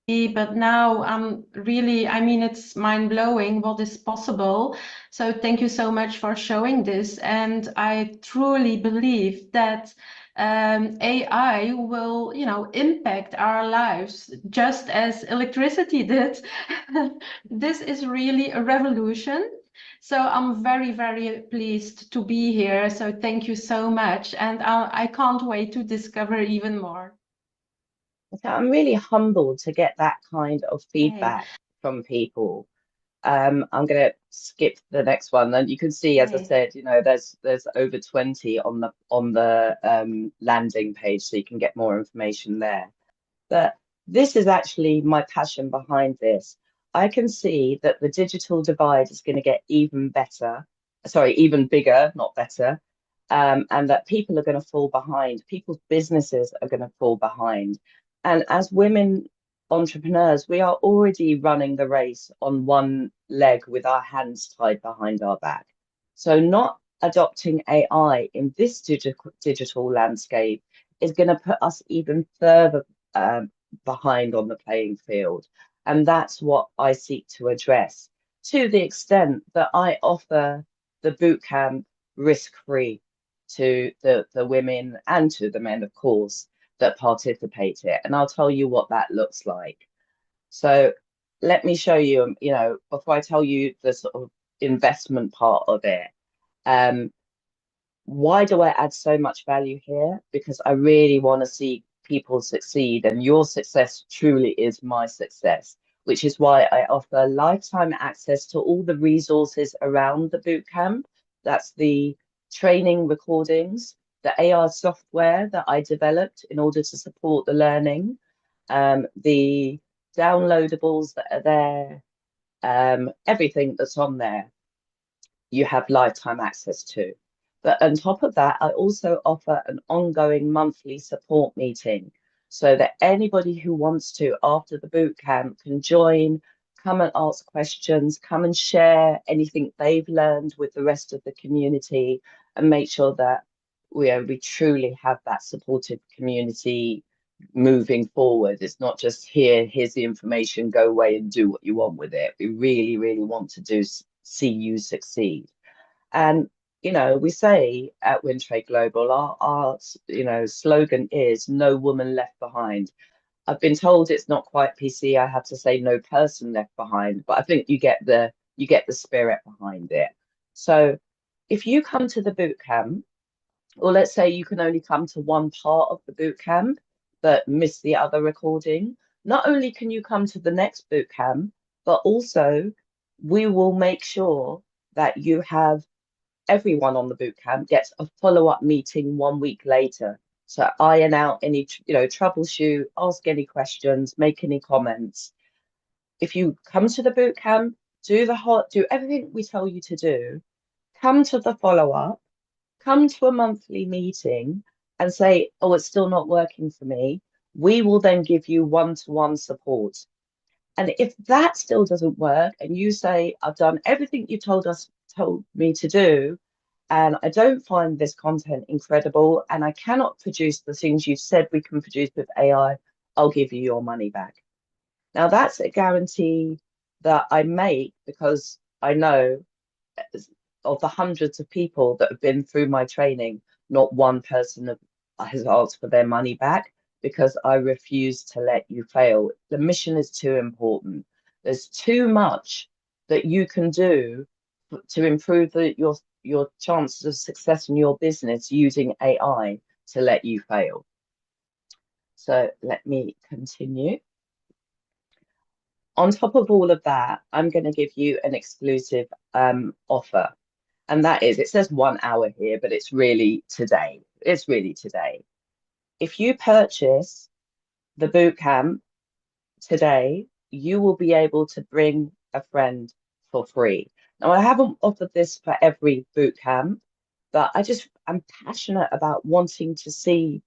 but now I'm really, I mean, it's mind-blowing what is possible. So thank you so much for showing this. And I truly believe that AI will, you know, impact our lives just as electricity did. This is really a revolution. So I'm very, very pleased to be here. So thank you so much. And I can't wait to discover even more. So I'm really humbled to get that kind of Okay. feedback from people. I'm going to skip the next one, and you can see, as I Okay. said, you know, there's over 20 on the landing page, so you can get more information there. But this is actually my passion behind this. I can see that the digital divide is going to get even better, sorry, even bigger, not better, and that people are going to fall behind. People's businesses are going to fall behind. And as women entrepreneurs, we are already running the race on one leg with our hands tied behind our back. So not adopting AI in this digital landscape is going to put us even further behind on the playing field. And that's what I seek to address, to the extent that I offer the bootcamp risk-free to the women and to the men, of course, that participate in it. And I'll tell you what that looks like. So let me show you, you know, before I tell you the sort of investment part of it, why do I add so much value here? Because I really want to see people succeed, and your success truly is my success, which is why I offer lifetime access to all the resources around the bootcamp. That's the training recordings, the AI software that I developed in order to support the learning, the downloadables that are there, everything that's on there, you have lifetime access to. But on top of that, I also offer an ongoing monthly support meeting so that anybody who wants to after the boot camp can join, come and ask questions, come and share anything they've learned with the rest of the community, and make sure that we truly have that supportive community moving forward. It's not just here's the information, go away and do what you want with it. We really, really want to see you succeed. And you know, we say at Wintrade Global, our you know, slogan is "No woman left behind." I've been told it's not quite PC. I have to say "No person left behind," but I think you get the spirit behind it. So if you come to the boot camp, or let's say you can only come to one part of the boot camp but miss the other recording, not only can you come to the next boot camp, but also we will make sure that you have everyone on the bootcamp gets a follow-up meeting 1 week later to iron out any, you know, troubleshoot, ask any questions, make any comments. If you come to the bootcamp, do everything we tell you to do, come to the follow-up, come to a monthly meeting and say, oh, it's still not working for me. We will then give you one-to-one support. And if that still doesn't work and you say, I've done everything you told me to do, and I don't find this content incredible, and I cannot produce the things you said we can produce with AI, I'll give you your money back. Now, that's a guarantee that I make because I know of the hundreds of people that have been through my training, not one person has asked for their money back because I refuse to let you fail. The mission is too important. There's too much that you can do to improve your chances of success in your business using AI to let you fail. So let me continue. On top of all of that, I'm going to give you an exclusive offer. And that is, it says 1 hour here, but it's really today. It's really today. If you purchase the bootcamp today, you will be able to bring a friend for free. Now, I haven't offered this for every bootcamp, but I'm passionate about wanting to see,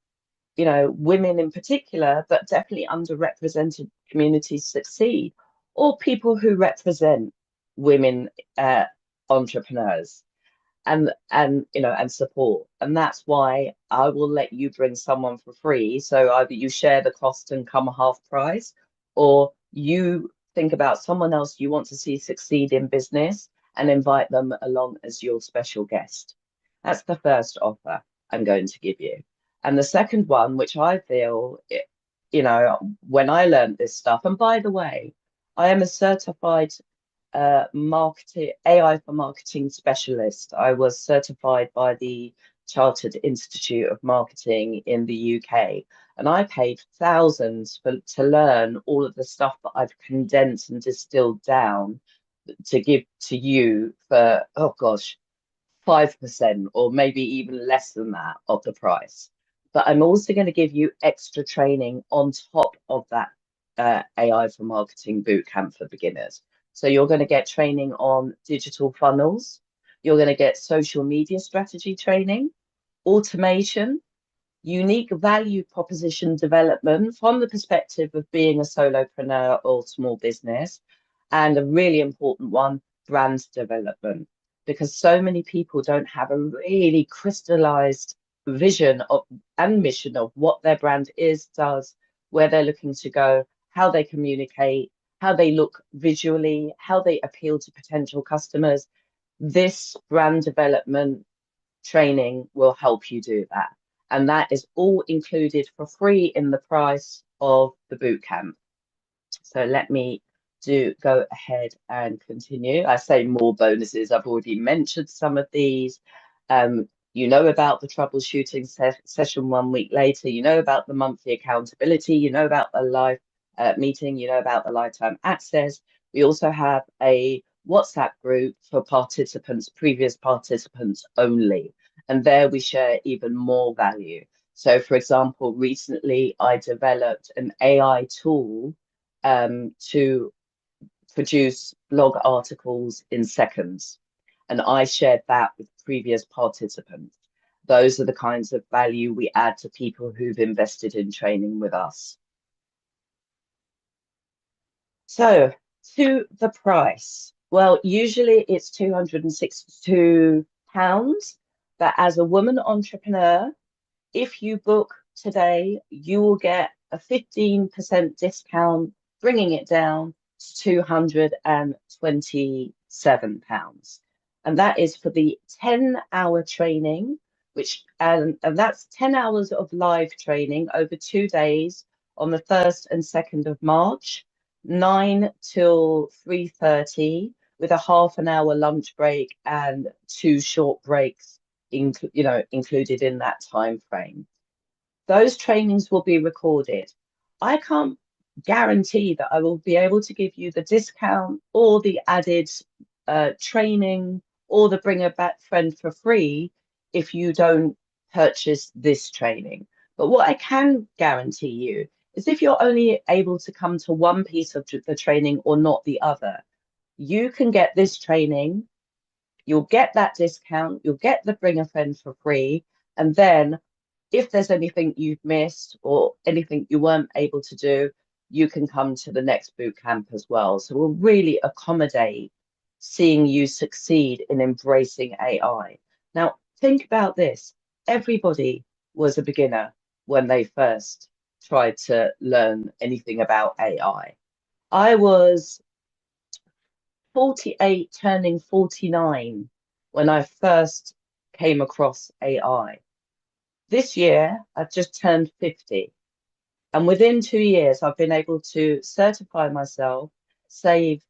you know, women in particular, but definitely underrepresented communities succeed, or people who represent women entrepreneurs and you know, and support. And that's why I will let you bring someone for free. So either you share the cost and come half price, or you think about someone else you want to see succeed in business and invite them along as your special guest. That's the first offer I'm going to give you. And the second one, which I feel, you know, when I learned this stuff, and by the way, I am a certified marketing AI for marketing specialist. I was certified by the Chartered Institute of Marketing in the UK, and I paid thousands to learn all of the stuff that I've condensed and distilled down to give to you for, oh gosh, 5% or maybe even less than that of the price. But I'm also going to give you extra training on top of that AI for marketing bootcamp for beginners. So you're going to get training on digital funnels. You're going to get social media strategy training, automation, unique value proposition development from the perspective of being a solopreneur or small business, and a really important one, brand development, because so many people don't have a really crystallized vision of and mission of what their brand is, does, where they're looking to go, how they communicate, how they look visually, how they appeal to potential customers. This brand development training will help you do that. And that is all included for free in the price of the bootcamp. So let me go ahead and continue. I say more bonuses. I've already mentioned some of these. You know about the troubleshooting session 1 week later. You know about the monthly accountability. You know about the live meeting. You know about the lifetime access. We also have a WhatsApp group for participants, previous participants only. And there we share even more value. So, for example, recently I developed an AI tool to produce blog articles in seconds. And I shared that with previous participants. Those are the kinds of value we add to people who've invested in training with us. So to the price. Well, usually it's £262, but as a woman entrepreneur, if you book today, you will get a 15% discount, bringing it down to £227. And that is for the 10-hour training, and that's 10 hours of live training over 2 days on the 1st and 2nd of March, 9 till 3:30, with a half an hour lunch break and 2 short breaks included in that time frame. Those trainings will be recorded. I can't guarantee that I will be able to give you the discount or the added training or the bring a back friend for free if you don't purchase this training. But what I can guarantee you is if you're only able to come to one piece of the training or not the other, you can get this training, you'll get that discount, you'll get the bring a friend for free, and then if there's anything you've missed or anything you weren't able to do, you can come to the next boot camp as well. So we'll really accommodate seeing you succeed in embracing AI. Now, think about this. Everybody was a beginner when they first tried to learn anything about AI. I was 48, turning 49 when I first came across AI. This year, I've just turned 50. And within 2 years, I've been able to certify myself, save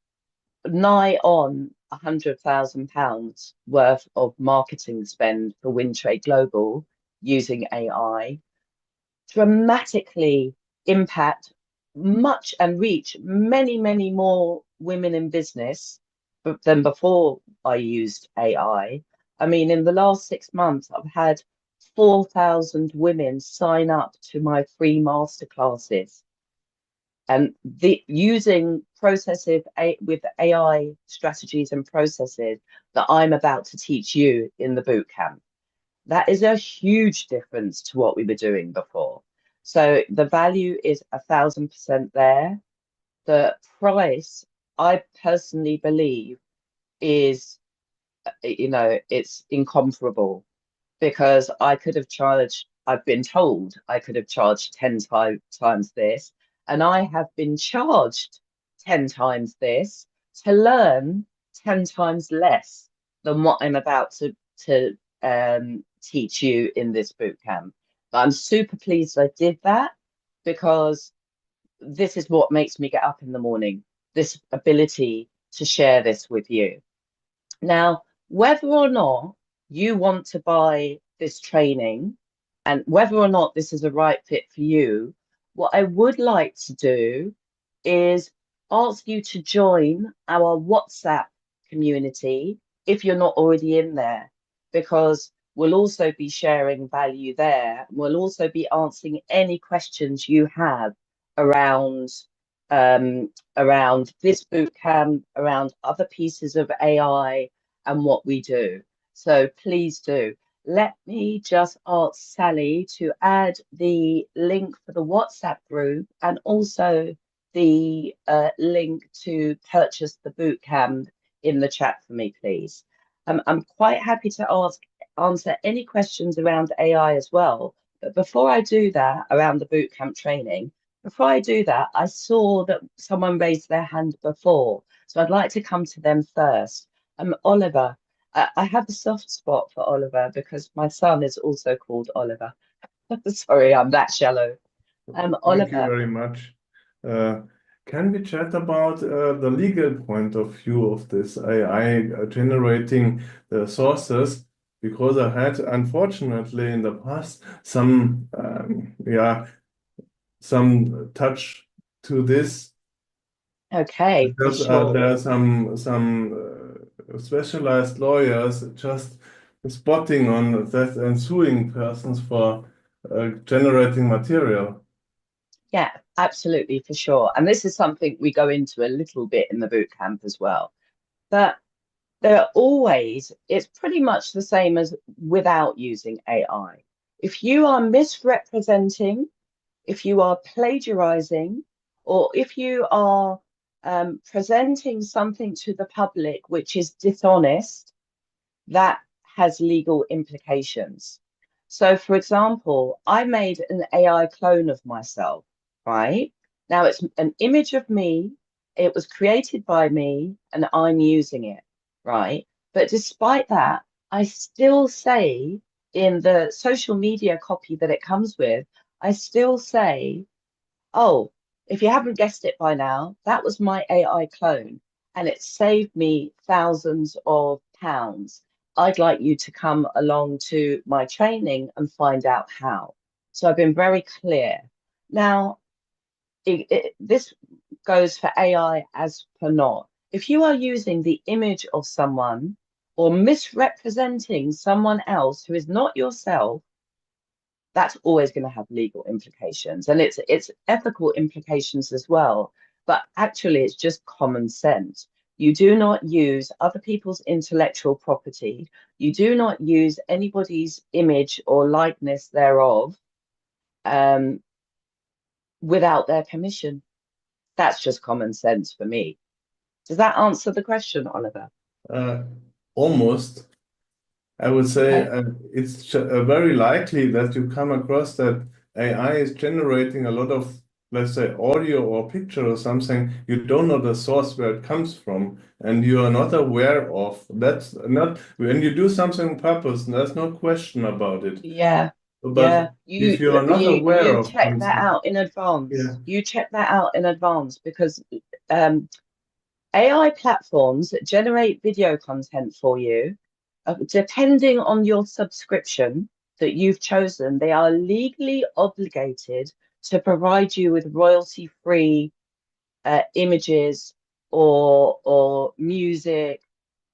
nigh on £100,000 worth of marketing spend for Wintrade Global using AI, dramatically impact much and reach many, many more women in business than before I used AI. I mean, in the last 6 months, I've had 4,000 women sign up to my free masterclasses. And using with AI strategies and processes that I'm about to teach you in the bootcamp. That is a huge difference to what we were doing before. So the value is 1,000% there. The price, I personally believe, is, it's incomparable, because I've been told I could have charged 10 times this, and I have been charged 10 times this to learn 10 times less than what I'm about to teach you in this bootcamp. But I'm super pleased I did that, because this is what makes me get up in the morning, this ability to share this with you. Now, whether or not you want to buy this training and whether or not this is a right fit for you, what I would like to do is ask you to join our WhatsApp community if you're not already in there, because we'll also be sharing value there. We'll also be answering any questions you have around around this bootcamp, around other pieces of AI and what we do. So please do. Let me just ask Sally to add the link for the WhatsApp group and also the link to purchase the bootcamp in the chat for me, please. I'm quite happy to answer any questions around AI as well. But before I do that, around the bootcamp training, before I do that, I saw that someone raised their hand before. So I'd like to come to them first. Oliver, I have a soft spot for Oliver because my son is also called Oliver. Sorry, I'm that shallow. Thank Oliver. you very much. Can we chat about the legal point of view of this AI generating the sources? Because I had, unfortunately, in the past, some touch to this. Okay, for Because sure. there are some specialized lawyers just spotting on that and suing persons for generating material. Yeah, absolutely, for sure. And this is something we go into a little bit in the bootcamp as well. But it's pretty much the same as without using AI. If you are misrepresenting, if you are plagiarizing, or if you are presenting something to the public which is dishonest, that has legal implications. So, for example, I made an AI clone of myself, right? Now it's an image of me, it was created by me, and I'm using it, right? But despite that, I still say in the social media copy that it comes with, I still say, oh, if you haven't guessed it by now, that was my AI clone, and it saved me thousands of pounds. I'd like you to come along to my training and find out how. So I've been very clear. Now, this goes for AI as per not. If you are using the image of someone or misrepresenting someone else who is not yourself, that's always going to have legal implications, and it's ethical implications as well. But actually, it's just common sense. You do not use other people's intellectual property. You do not use anybody's image or likeness thereof without their permission. That's just common sense for me. Does that answer the question, Oliver? Almost. I would say Okay. it's very likely that you come across that AI is generating a lot of, let's say, audio or picture or something. You don't know the source where it comes from, and you are not aware of. That's not when you do something on purpose. There's no question about it. Yeah. But Yeah. if you are not aware You of check that something, out in advance. yeah, You check that out in advance because AI platforms that generate video content for you, depending on your subscription that you've chosen, they are legally obligated to provide you with royalty-free images or music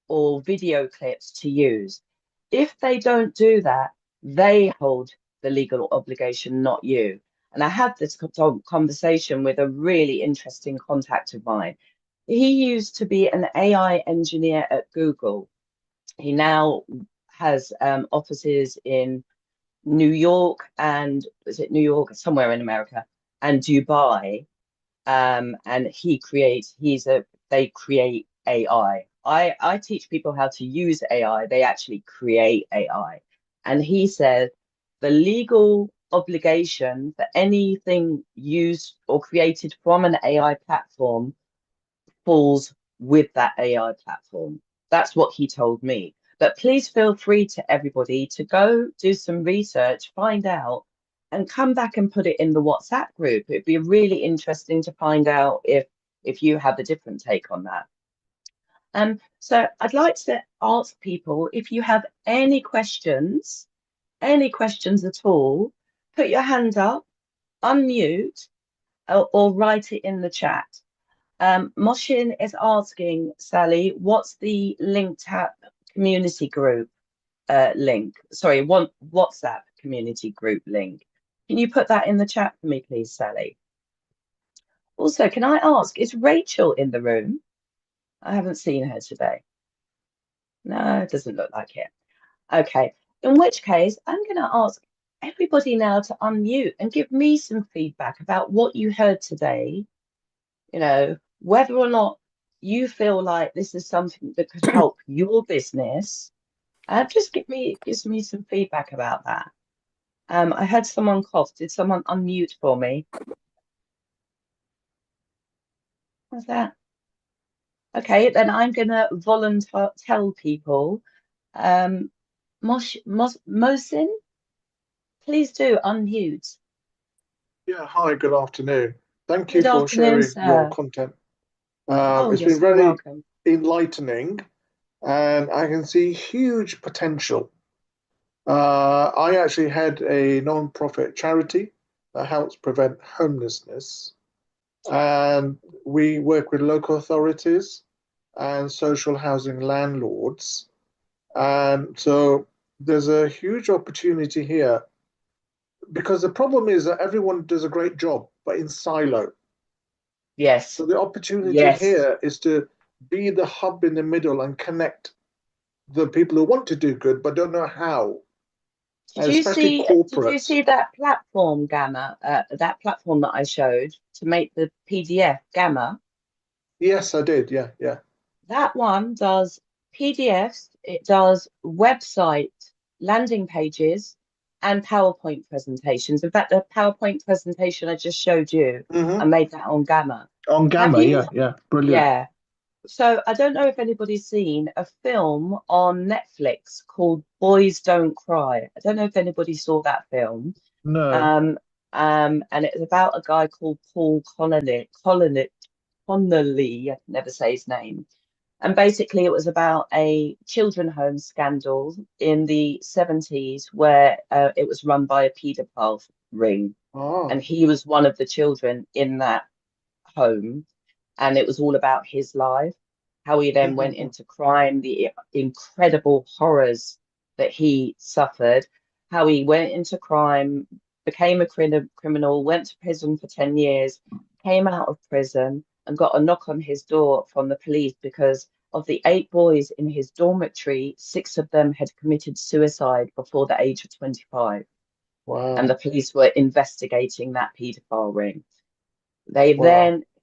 or video clips to use. If they don't do that, they hold the legal obligation, not you. And I had this conversation with a really interesting contact of mine. He used to be an AI engineer at Google. He now has offices in New York and is it New York, somewhere in America, and Dubai. And they create AI. I teach people how to use AI. They actually create AI. And he said the legal obligation for anything used or created from an AI platform falls with that AI platform. That's what he told me. But please feel free to everybody to go do some research, find out, and come back and put it in the WhatsApp group. It'd be really interesting to find out if you have a different take on that. So I'd like to ask people if you have any questions at all, put your hand up, unmute, or write it in the chat. Moshin is asking, Sally, what's the LinkedIn community group link? Sorry, WhatsApp community group link. Can you put that in the chat for me, please, Sally? Also, can I ask, is Rachel in the room? I haven't seen her today. No, it doesn't look like it. Okay, in which case, I'm going to ask everybody now to unmute and give me some feedback about what you heard today. You know, whether or not you feel like this is something that could help your business. Just give me some feedback about that. I heard someone cough. Did someone unmute for me? What's that? Okay, then I'm gonna volunteer tell people. Mosin, please do unmute. Yeah, hi, good afternoon. Thank you Good for afternoon, sharing your sir. content. Oh, It's you're been so very welcome. enlightening, and I can see huge potential. I actually had a non-profit charity that helps prevent homelessness, and we work with local authorities and social housing landlords. And so there's a huge opportunity here because the problem is that everyone does a great job, but in silo. Yes, So the opportunity yes. here is to be the hub in the middle and connect the people who want to do good but don't know how, and especially Did you corporates. see that platform Gamma, that platform that I showed to make the PDF Gamma? Yes, I did. Yeah, yeah. That one does PDFs, it does website landing pages and PowerPoint presentations. In fact, the PowerPoint presentation I just showed you, I made that on Gamma. On Have Gamma, you? yeah, yeah, brilliant. Yeah. So I don't know if anybody's seen a film on Netflix called Boys Don't Cry. I don't know if anybody saw that film. No. And it's about a guy called Paul Connolly, I can never say his name. And basically, it was about a children home scandal in the 70s where it was run by a paedophile ring. Oh. And he was one of the children in that home. And it was all about his life, how he then went into crime, the incredible horrors that he suffered, how he went into crime, became a criminal, went to prison for 10 years, came out of prison and got a knock on his door from the police because of the 8 boys in his dormitory, 6 of them had committed suicide before the age of 25. Wow. And the police were investigating that paedophile ring.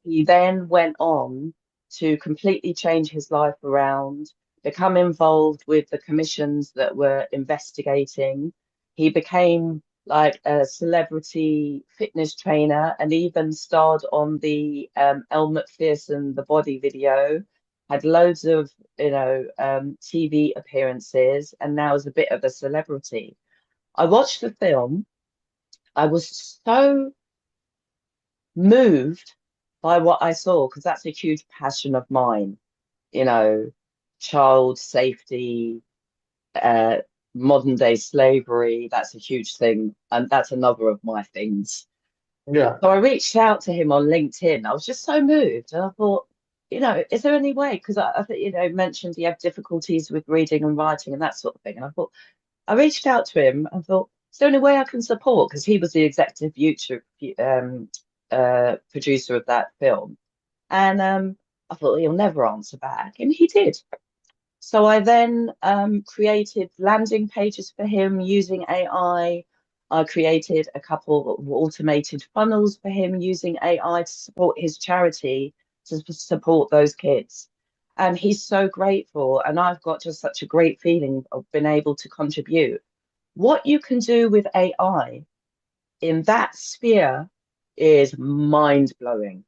He then went on to completely change his life around, become involved with the commissions that were investigating. He became like a celebrity fitness trainer and even starred on the Elle Macpherson The Body video, had loads of, TV appearances and now is a bit of a celebrity. I watched the film. I was so moved by what I saw, because that's a huge passion of mine, you know, child safety, uh, modern day slavery, that's a huge thing. And that's another of my things. Yeah. So I reached out to him on LinkedIn. I was just so moved. And I thought, is there any way? Because I think, mentioned he had difficulties with reading and writing and that sort of thing. And I thought, I reached out to him and thought, is there any way I can support? Because he was the executive producer of that film. And I thought he'll never answer back. And he did. So I then created landing pages for him using AI. I created a couple of automated funnels for him using AI to support his charity, to support those kids. And he's so grateful. And I've got just such a great feeling of being able to contribute. What you can do with AI in that sphere is mind blowing.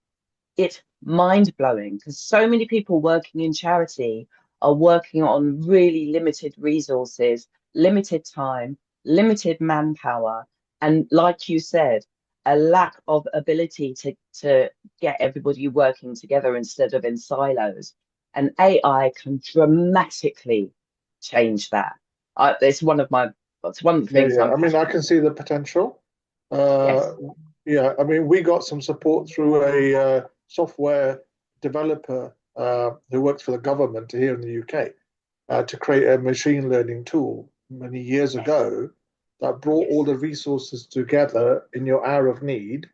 It's mind blowing because so many people working in charity are working on really limited resources, limited time, limited manpower, and like you said, a lack of ability to get everybody working together instead of in silos. And AI can dramatically change that. It's one of the Yeah, things yeah. I'm I mean, I passionate. can see the potential. Yes. Yeah, I mean, we got some support through a software developer who works for the government here in the UK to create a machine learning tool many years Yes. ago that brought all Yes. the resources together in your hour of need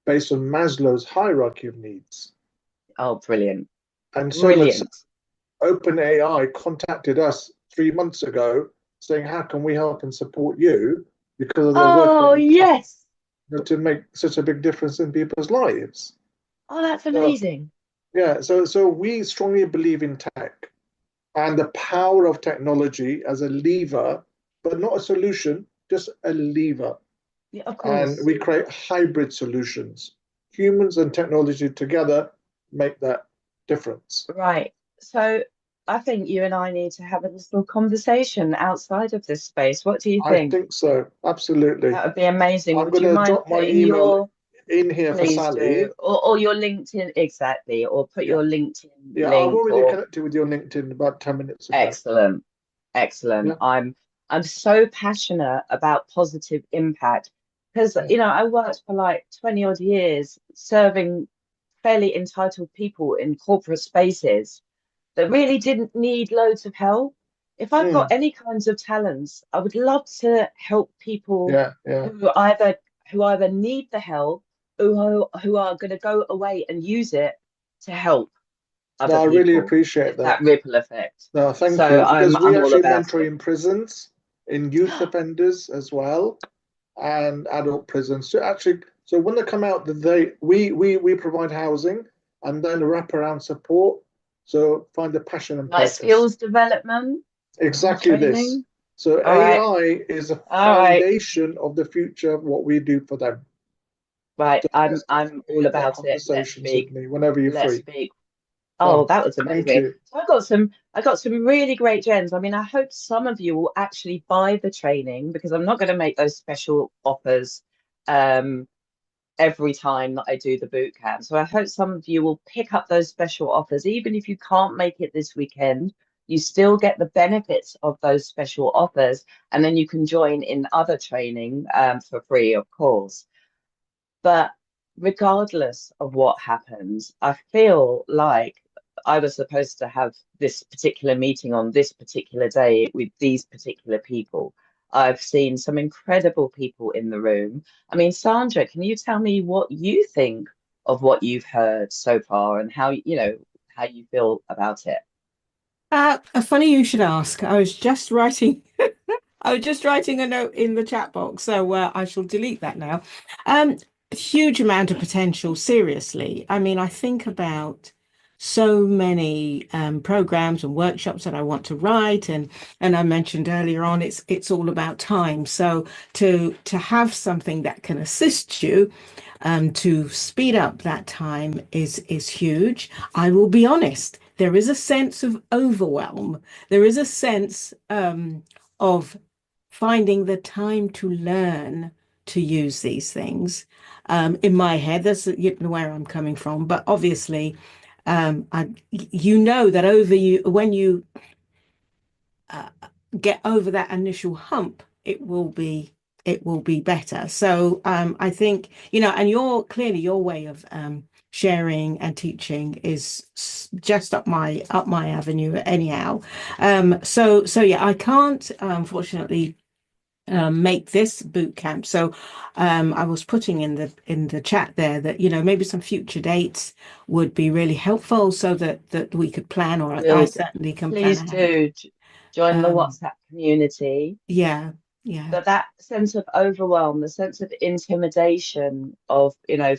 based on Maslow's hierarchy of needs. Oh, brilliant. And so much so, Brilliant. OpenAI contacted us 3 months ago saying, how can we help and support you because of the work that Oh, you've done yes. to make such a big difference in people's lives. Oh, that's So, amazing. yeah, so we strongly believe in tech and the power of technology as a lever, but not a solution, just a lever. Yeah, of And course. we create hybrid solutions. Humans and technology together make that difference. Right. So I think you and I need to have a little conversation outside of this space. What do you I think? think so, absolutely. That would be amazing. I'm Would going you to mind drop my putting email your, in here for please Sally. do, or your LinkedIn, exactly, or put Yeah, your LinkedIn yeah, I've link already or connected with your LinkedIn about 10 minutes ago. excellent, excellent. Yeah, I'm so passionate about positive impact because, yeah. I worked for like 20 odd years serving fairly entitled people in corporate spaces that really didn't need loads of help. If I've got Mm, any kinds of talents, I would love to help people yeah, yeah. who either need the help or who are going to go away and use it to help other No, I really people. appreciate It's that that. ripple effect. No, thank So you, I'm because we I'm all actually about mentor it. in prisons, in youth offenders as well, and adult prisons. So when they come out, we provide housing and then wraparound support. So find the passion and Like purpose. skills development and Exactly this. training. So All right, AI is a all right, foundation of the future of what we do for them. right. So I'm let's I'm all definitely have that about it. Let's conversation, speak. Sydney, whenever you're Let's free. speak. Oh, Done. that was Thank amazing. you. So I got some really great gems. I mean, I hope some of you will actually buy the training because I'm not going to make those special offers um every time that I do the boot camp. So I hope some of you will pick up those special offers, even if you can't make it this weekend. You still get the benefits of those special offers, and then you can join in other training for free, of course. But regardless of what happens, I feel like I was supposed to have this particular meeting on this particular day with these particular people. I've seen some incredible people in the room. I mean, Sandra, can you tell me what you think of what you've heard so far and how you feel about it? Funny you should ask. I was just writing a note in the chat box, so I shall delete that now. Um, Huge amount of potential, seriously. I mean, I think about so many programs and workshops that I want to write, and I mentioned earlier on, it's all about time. So to have something that can assist you to speed up that time is huge. I will be honest, there is a sense of overwhelm. There is a sense of finding the time to learn to use these things. In my head, that's where I'm coming from. But obviously, you know that when you uh, get over that initial hump, it will be better. So I think, and your way of sharing and teaching is just up my avenue anyhow. So yeah, I can't unfortunately make this boot camp. So I was putting in the chat there that maybe some future dates would be really helpful so that we could plan, or I Will certainly can plan please ahead. do join the Um, WhatsApp community. yeah, yeah, But that sense of overwhelm, the sense of intimidation of,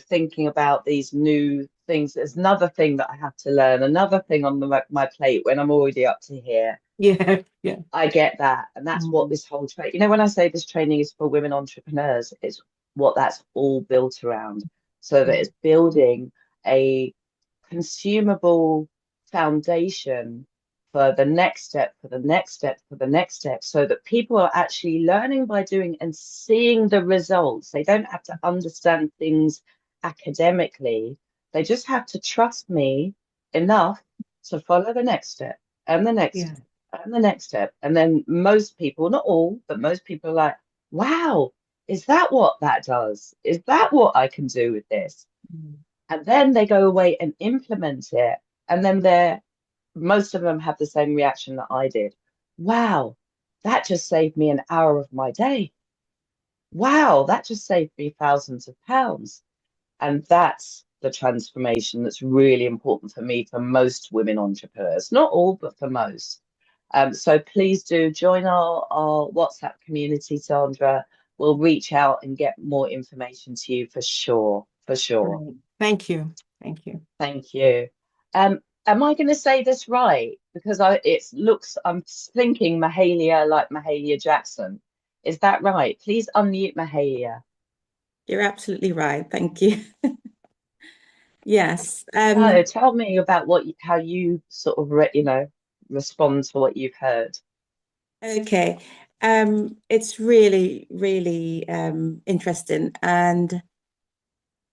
thinking about these new things, there's another thing that I have to learn, another thing on my plate when I'm already up to here. yeah, yeah. I get that. And that's what Mm, this whole when I say this training is for women entrepreneurs, it's what that's all built around. So that mm, it's building a consumable foundation for the next step, for the next step, for the next step, so that people are actually learning by doing and seeing the results. They don't have to understand things academically. They just have to trust me enough to follow the next step and the next yeah. step and the next step. And then most people, not all, but most people are like, wow, is that what that does? Is that what I can do with this? Mm, And then they go away and implement it. And then most of them have the same reaction that I did. Wow, that just saved me an hour of my day. Wow, that just saved me thousands of pounds. And that's the transformation that's really important for me, for most women entrepreneurs. Not all, but for most. So please do join our WhatsApp community, Sandra. We'll reach out and get more information to you for sure. For sure. great. Thank you. Thank you. Thank you. Am I going to say this right? Because I'm thinking Mahalia like Mahalia Jackson. Is that right? Please unmute Mahalia. You're absolutely right. Thank you. Yes. So tell me about how you sort of respond to what you've heard. Okay. It's really, really interesting. And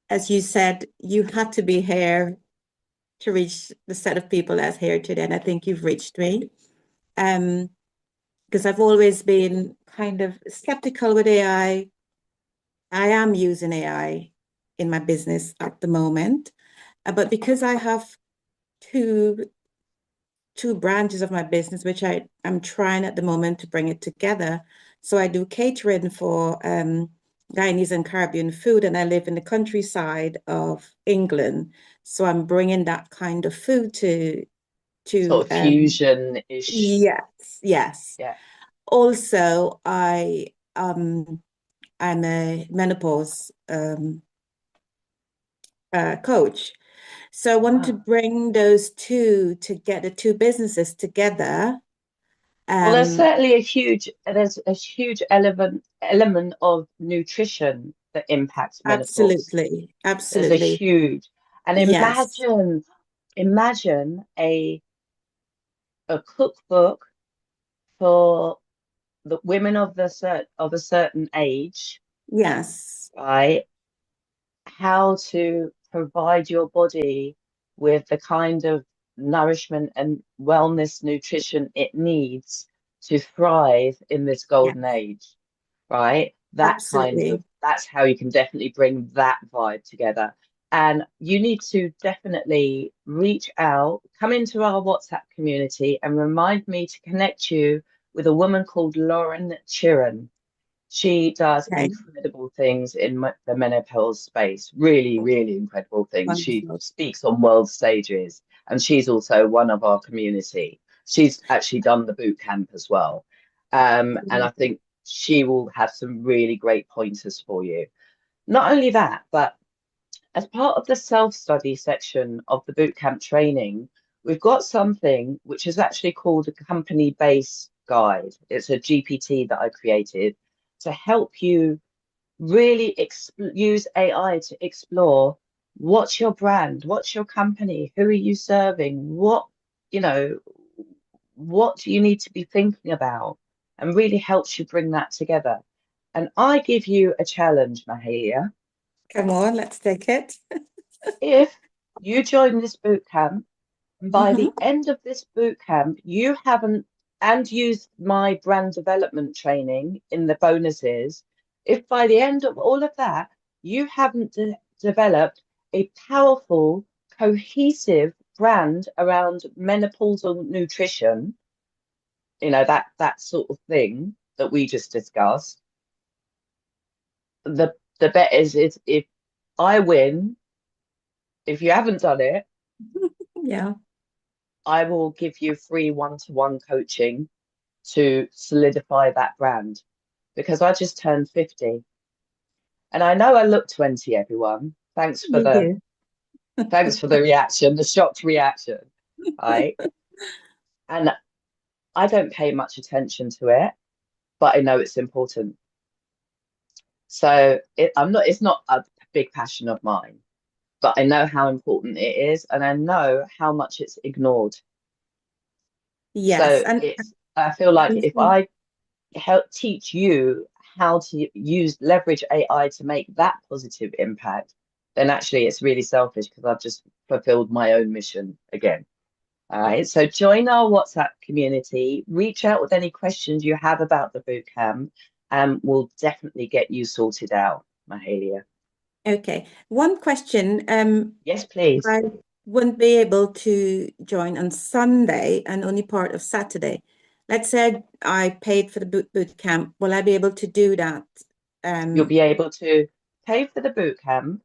as you said, you had to be here to reach the set of people that's here today. And I think you've reached me. Because I've always been kind of skeptical with AI. I am using AI in my business at the moment. But because I have two branches of my business, which I'm trying at the moment to bring it together. So I do catering for Guyanese and Caribbean food, and I live in the countryside of England. So I'm bringing that kind of food to Sort of fusion-ish. yes, yes. Yeah. Also, I'm a menopause coach. So I want to bring those two to get the two businesses together. Well, there's a huge element of nutrition that impacts menopause. Absolutely, There's a absolutely. huge, and Yes, imagine a cookbook for the women of a certain age, yes, right? How to provide your body with the kind of nourishment and wellness nutrition it needs to thrive in this yes, golden age, right? absolutely. That's how you can definitely bring that vibe together. And you need to definitely reach out, come into our WhatsApp community and remind me to connect you with a woman called Lauren Chiran. She does Okay, incredible things in the menopause space, really, really incredible things. She wonderful. speaks on world stages, and she's also one of our community. She's actually done the boot camp as well. And I think she will have some really great pointers for you. Not only that, but as part of the self-study section of the bootcamp training, we've got something which is actually called a company base guide. It's a GPT that I created to help you really use AI to explore what's your brand, what's your company, who are you serving, you know, what do you need to be thinking about, and really helps you bring that together. And I give you a challenge, Mahalia. Come on, let's take it. If you join this boot camp, and by Mhm. the end of this boot camp, you haven't, and used my brand development training in the bonuses, if by the end of all of that, you haven't developed a powerful, cohesive brand around menopausal nutrition, you know, that sort of thing that we just discussed, the bet is if I win, if you haven't done it, Yeah. I will give you free one-to-one coaching to solidify that brand, because I just turned 50 and I know I look 20, everyone. You do. Thanks for the reaction, the shocked reaction, right? And I don't pay much attention to it, but I know it's important. So it's not a big passion of mine, but I know how important it is, and I know how much it's ignored. Yes, So and I feel like and if I help teach you how to leverage AI to make that positive impact, then actually it's really selfish, because I've just fulfilled my own mission again. All right. So join our WhatsApp community, reach out with any questions you have about the bootcamp, and we'll definitely get you sorted out, Mahalia. okay. One question. Yes, please. I wouldn't be able to join on Sunday and only part of Saturday. Let's say I paid for the boot camp. Will I be able to do that? You'll be able to pay for the bootcamp,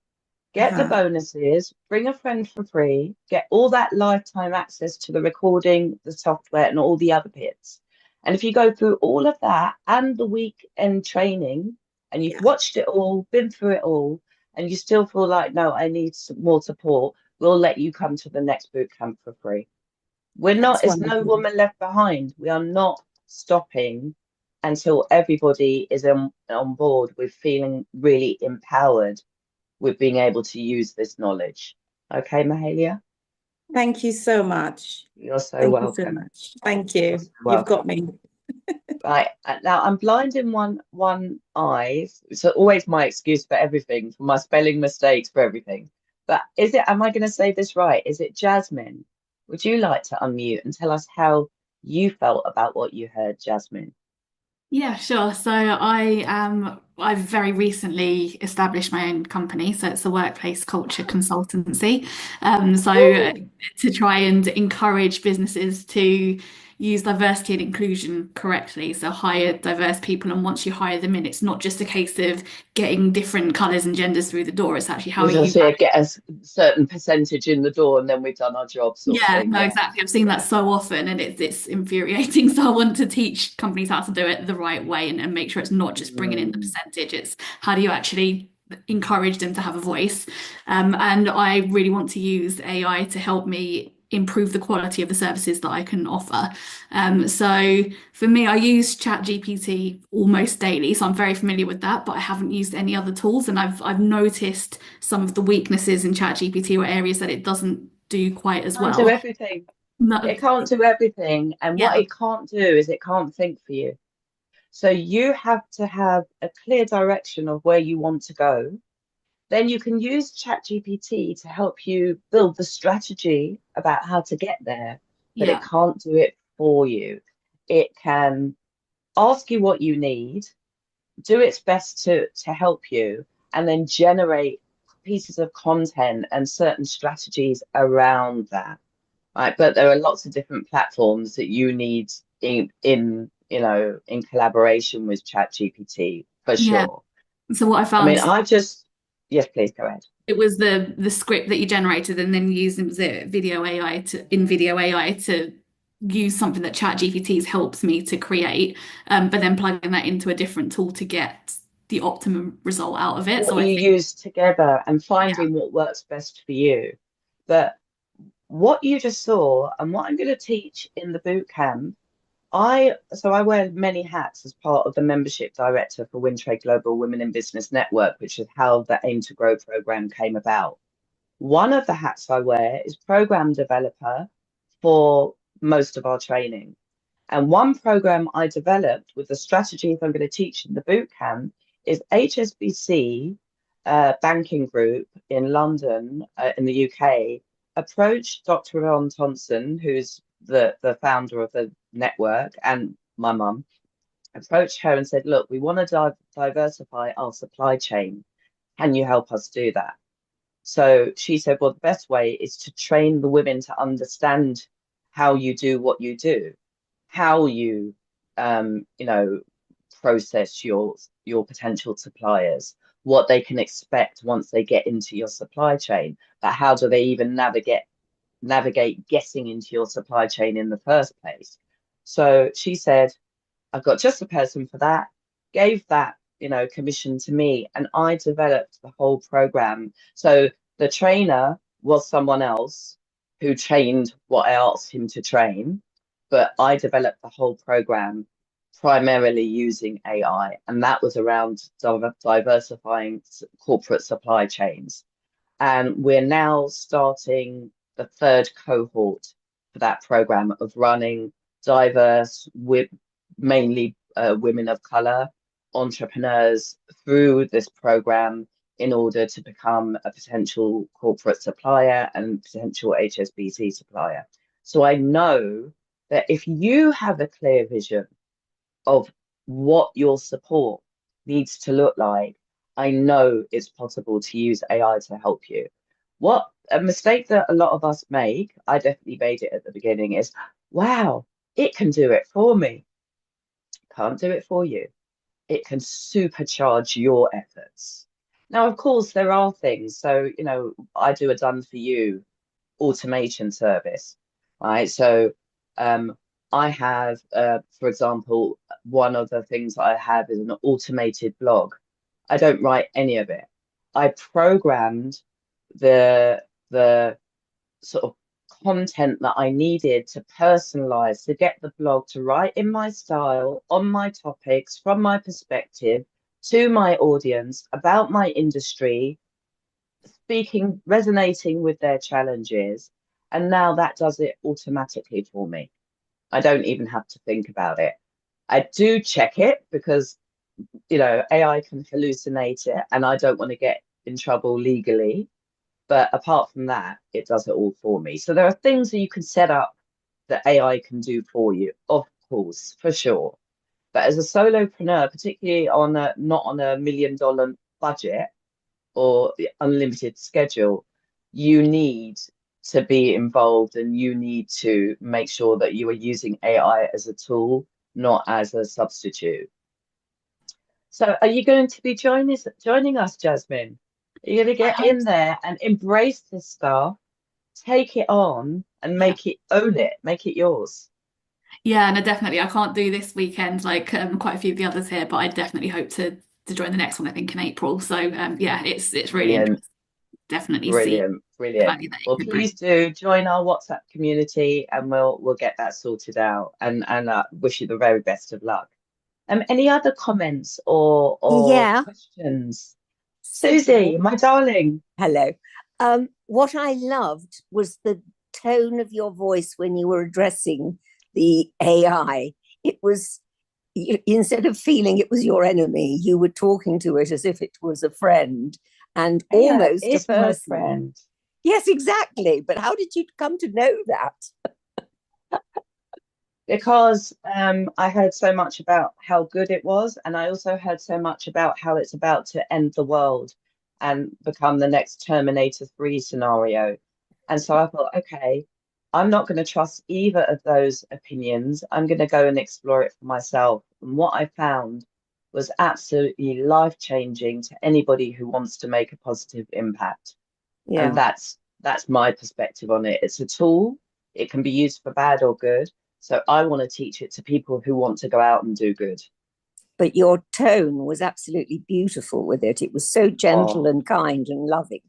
get the Uh-huh. bonuses, bring a friend for free, get all that lifetime access to the recording, the software, and all the other bits. And if you go through all of that and the weekend training, and you've Yeah, watched it all, been through it all, and you still feel like, no, I need some more support, we'll let you come to the next boot camp for free. that's It's no wonderful. woman left behind. We are not stopping until everybody is on board with feeling really empowered with being able to use this knowledge. Okay, Mahalia? Thank you so much. You're so Thank you so welcome. much. Thank You're you. so You've got welcome. me. Right, now I'm blind in one eye. It's always my excuse for everything, for my spelling mistakes, for everything. But am I going to say this right? Is it Jasmine? Would you like to unmute and tell us how you felt about what you heard, Jasmine? Yeah, sure. So I've very recently established my own company, so it's a workplace culture consultancy. To try and encourage businesses to use diversity and inclusion correctly, so hire diverse people, and once you hire them in, it's not just a case of getting different colours and genders through the door, it's actually how We are just you. say get a certain percentage in the door and then we've done our job, sort of Yeah, thing. no, Yeah. exactly. I've seen that so often and it's infuriating. So I want to teach companies how to do it the right way and make sure it's not just bringing in the Mm. percentage. It's how do you actually encourage them to have a voice? And I really want to use AI to help me improve the quality of the services that I can offer. So for me, I use ChatGPT almost daily, so I'm very familiar with that, but I haven't used any other tools. And I've noticed some of the weaknesses in ChatGPT or areas that it doesn't do quite as Can't do well. everything. No, It can't do everything. And what yeah, it can't do is it can't think for you. So you have to have a clear direction of where you want to go. Then you can use ChatGPT to help you build the strategy about how to get there, but it yeah, can't do it for you. It can ask you what you need, do its best to help you, and then generate pieces of content and certain strategies around that. Right, but there are lots of different platforms that you need in collaboration with ChatGPT for yeah. sure. So what I I found mean, is yes, please go ahead. it was the script that you generated and then using the video AI to use something that ChatGPT helps me to create, but then plugging that into a different tool to get the optimum result out of it. What So I you think, use together and yeah, finding what works best for you. But what you just saw and what I'm going to teach in the boot camp, I wear many hats as part of the membership director for Wintrade Global Women in Business Network, which is how the Aim to Grow program came about. One of the hats I wear is program developer for most of our training. And one program I developed with the strategies I'm going to teach in the boot camp is HSBC banking group in London, in the UK, approached Dr. Ron Thompson, who's the founder of the network, and my mum, approached her and said, look, we want to diversify our supply chain. Can you help us do that? So she said, well, the best way is to train the women to understand how you do what you do, how you, process your potential suppliers, what they can expect once they get into your supply chain, but how do they even navigate getting into your supply chain in the first place? So she said, I've got just a person for that, gave that, commission to me, and I developed the whole program. So the trainer was someone else who trained what I asked him to train, but I developed the whole program primarily using AI, and that was around diversifying corporate supply chains. And we're now starting the third cohort for that program of running diverse, with mainly women of color entrepreneurs through this program in order to become a potential corporate supplier and potential HSBC supplier. So I know that if you have a clear vision of what your support needs to look like, I know it's possible to use AI to help you. What a mistake that a lot of us make, I definitely made it at the beginning, is, wow, it can do it for me. Can't do it for you. It can supercharge your efforts. Now, of course, there are things. So, I do a done for you automation service, right? So I have, for example, one of the things I have is an automated blog. I don't write any of it. I programmed the sort of content that I needed to personalize, to get the blog to write in my style, on my topics, from my perspective, to my audience, about my industry, speaking, resonating with their challenges. And now that does it automatically for me. I don't even have to think about it. I do check it because, AI can hallucinate it and I don't want to get in trouble legally. But apart from that, it does it all for me. So there are things that you can set up that AI can do for you, of course, for sure. But as a solopreneur, particularly not on a $1 million budget or the unlimited schedule, you need to be involved and you need to make sure that you are using AI as a tool, not as a substitute. So are you going to be joining us, Jasmine? Are you going to get in there and embrace this stuff, take it on and own it, make it yours? Yeah, no, definitely. I can't do this weekend like quite a few of the others here, but I definitely hope to join the next one, I think in April. So yeah, it's really interesting. Definitely see the Brilliant. value that Well, it could bring. please do join our WhatsApp community and we'll get that sorted out, and wish you the very best of luck. Any other comments or Yeah. questions? Susie, my darling. Hello. What I loved was the tone of your voice when you were addressing the AI. It was, instead of feeling it was your enemy, you were talking to it as if it was a friend and almost a person. My friend. Yes, exactly. But how did you come to know that? Because I heard so much about how good it was, and I also heard so much about how it's about to end the world and become the next Terminator 3 scenario. And so I thought, okay, I'm not going to trust either of those opinions. I'm going to go and explore it for myself. And what I found was absolutely life-changing to anybody who wants to make a positive impact. Yeah. And that's my perspective on it. It's a tool. It can be used for bad or good. So I want to teach it to people who want to go out and do good. But your tone was absolutely beautiful with it. It was so gentle and kind and loving.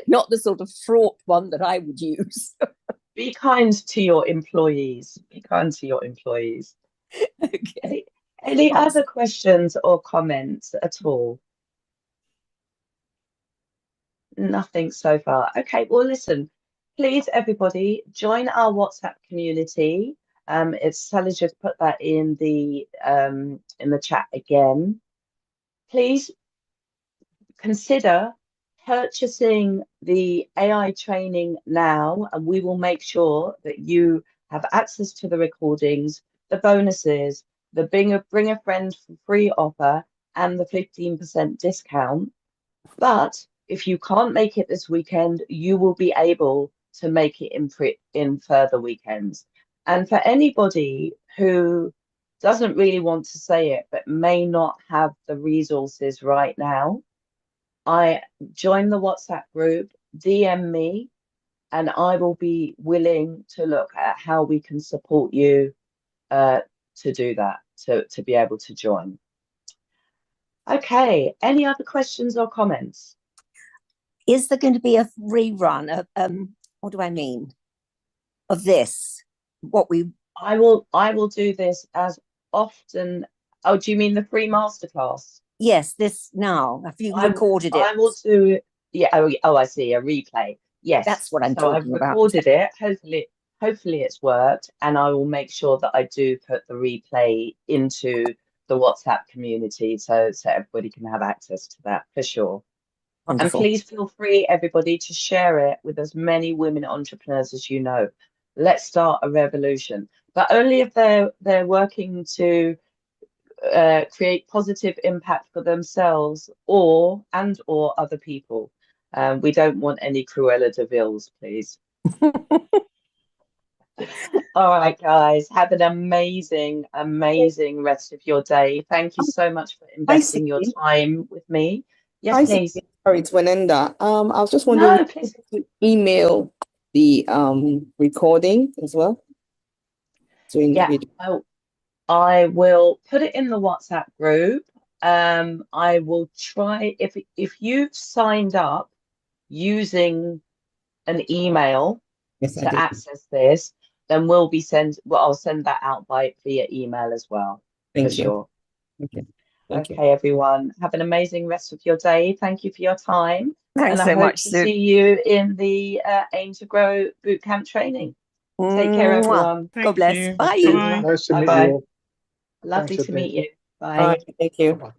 Not the sort of fraught one that I would use. Be kind to your employees. Be kind to your employees. Okay. Any other questions or comments at all? Nothing so far. Okay, well, listen, please, everybody, join our WhatsApp community. Sally's just put that in the chat again. Please consider purchasing the AI training now, and we will make sure that you have access to the recordings, the bonuses, the bring a friend for free offer, and the 15% discount. But if you can't make it this weekend, you will be able to make it in further weekends. And for anybody who doesn't really want to say it, but may not have the resources right now, I join the WhatsApp group, DM me, and I will be willing to look at how we can support you to do that, to be able to join. Okay, any other questions or comments? Is there going to be a rerun of what do I mean? Of this? I will do this as often. Oh, do you mean the free masterclass? Yes, this now. Have you recorded it? I will do, yeah, oh, I see, a replay. Yes. That's what I'm talking about. I've recorded it. Hopefully it's worked, and I will make sure that I do put the replay into the WhatsApp community so everybody can have access to that for sure. Wonderful. And please feel free, everybody, to share it with as many women entrepreneurs as you know. Let's start a revolution, but only if they're working to create positive impact for themselves or other people. We don't want any Cruella de Vils, please. All right, guys, have an amazing rest of your day. Thank you so much for investing your time with me. Yes, please. Sorry, it's Wenenda. I was just wondering if you could email the recording as well. Yeah, I will put it in the WhatsApp group. I will try, if you've signed up using an email to access this, then I'll send that out via email as well. Thank you. Sure. Okay. Okay, everyone. Have an amazing rest of your day. Thank you for your time. Thanks so much, Sue. See you in the Aim to Grow bootcamp training. Take care, everyone. God bless. Bye. Nice to meet Bye-bye. you all. Lovely Thanks, to meet you. Bye. All right, thank you. Bye.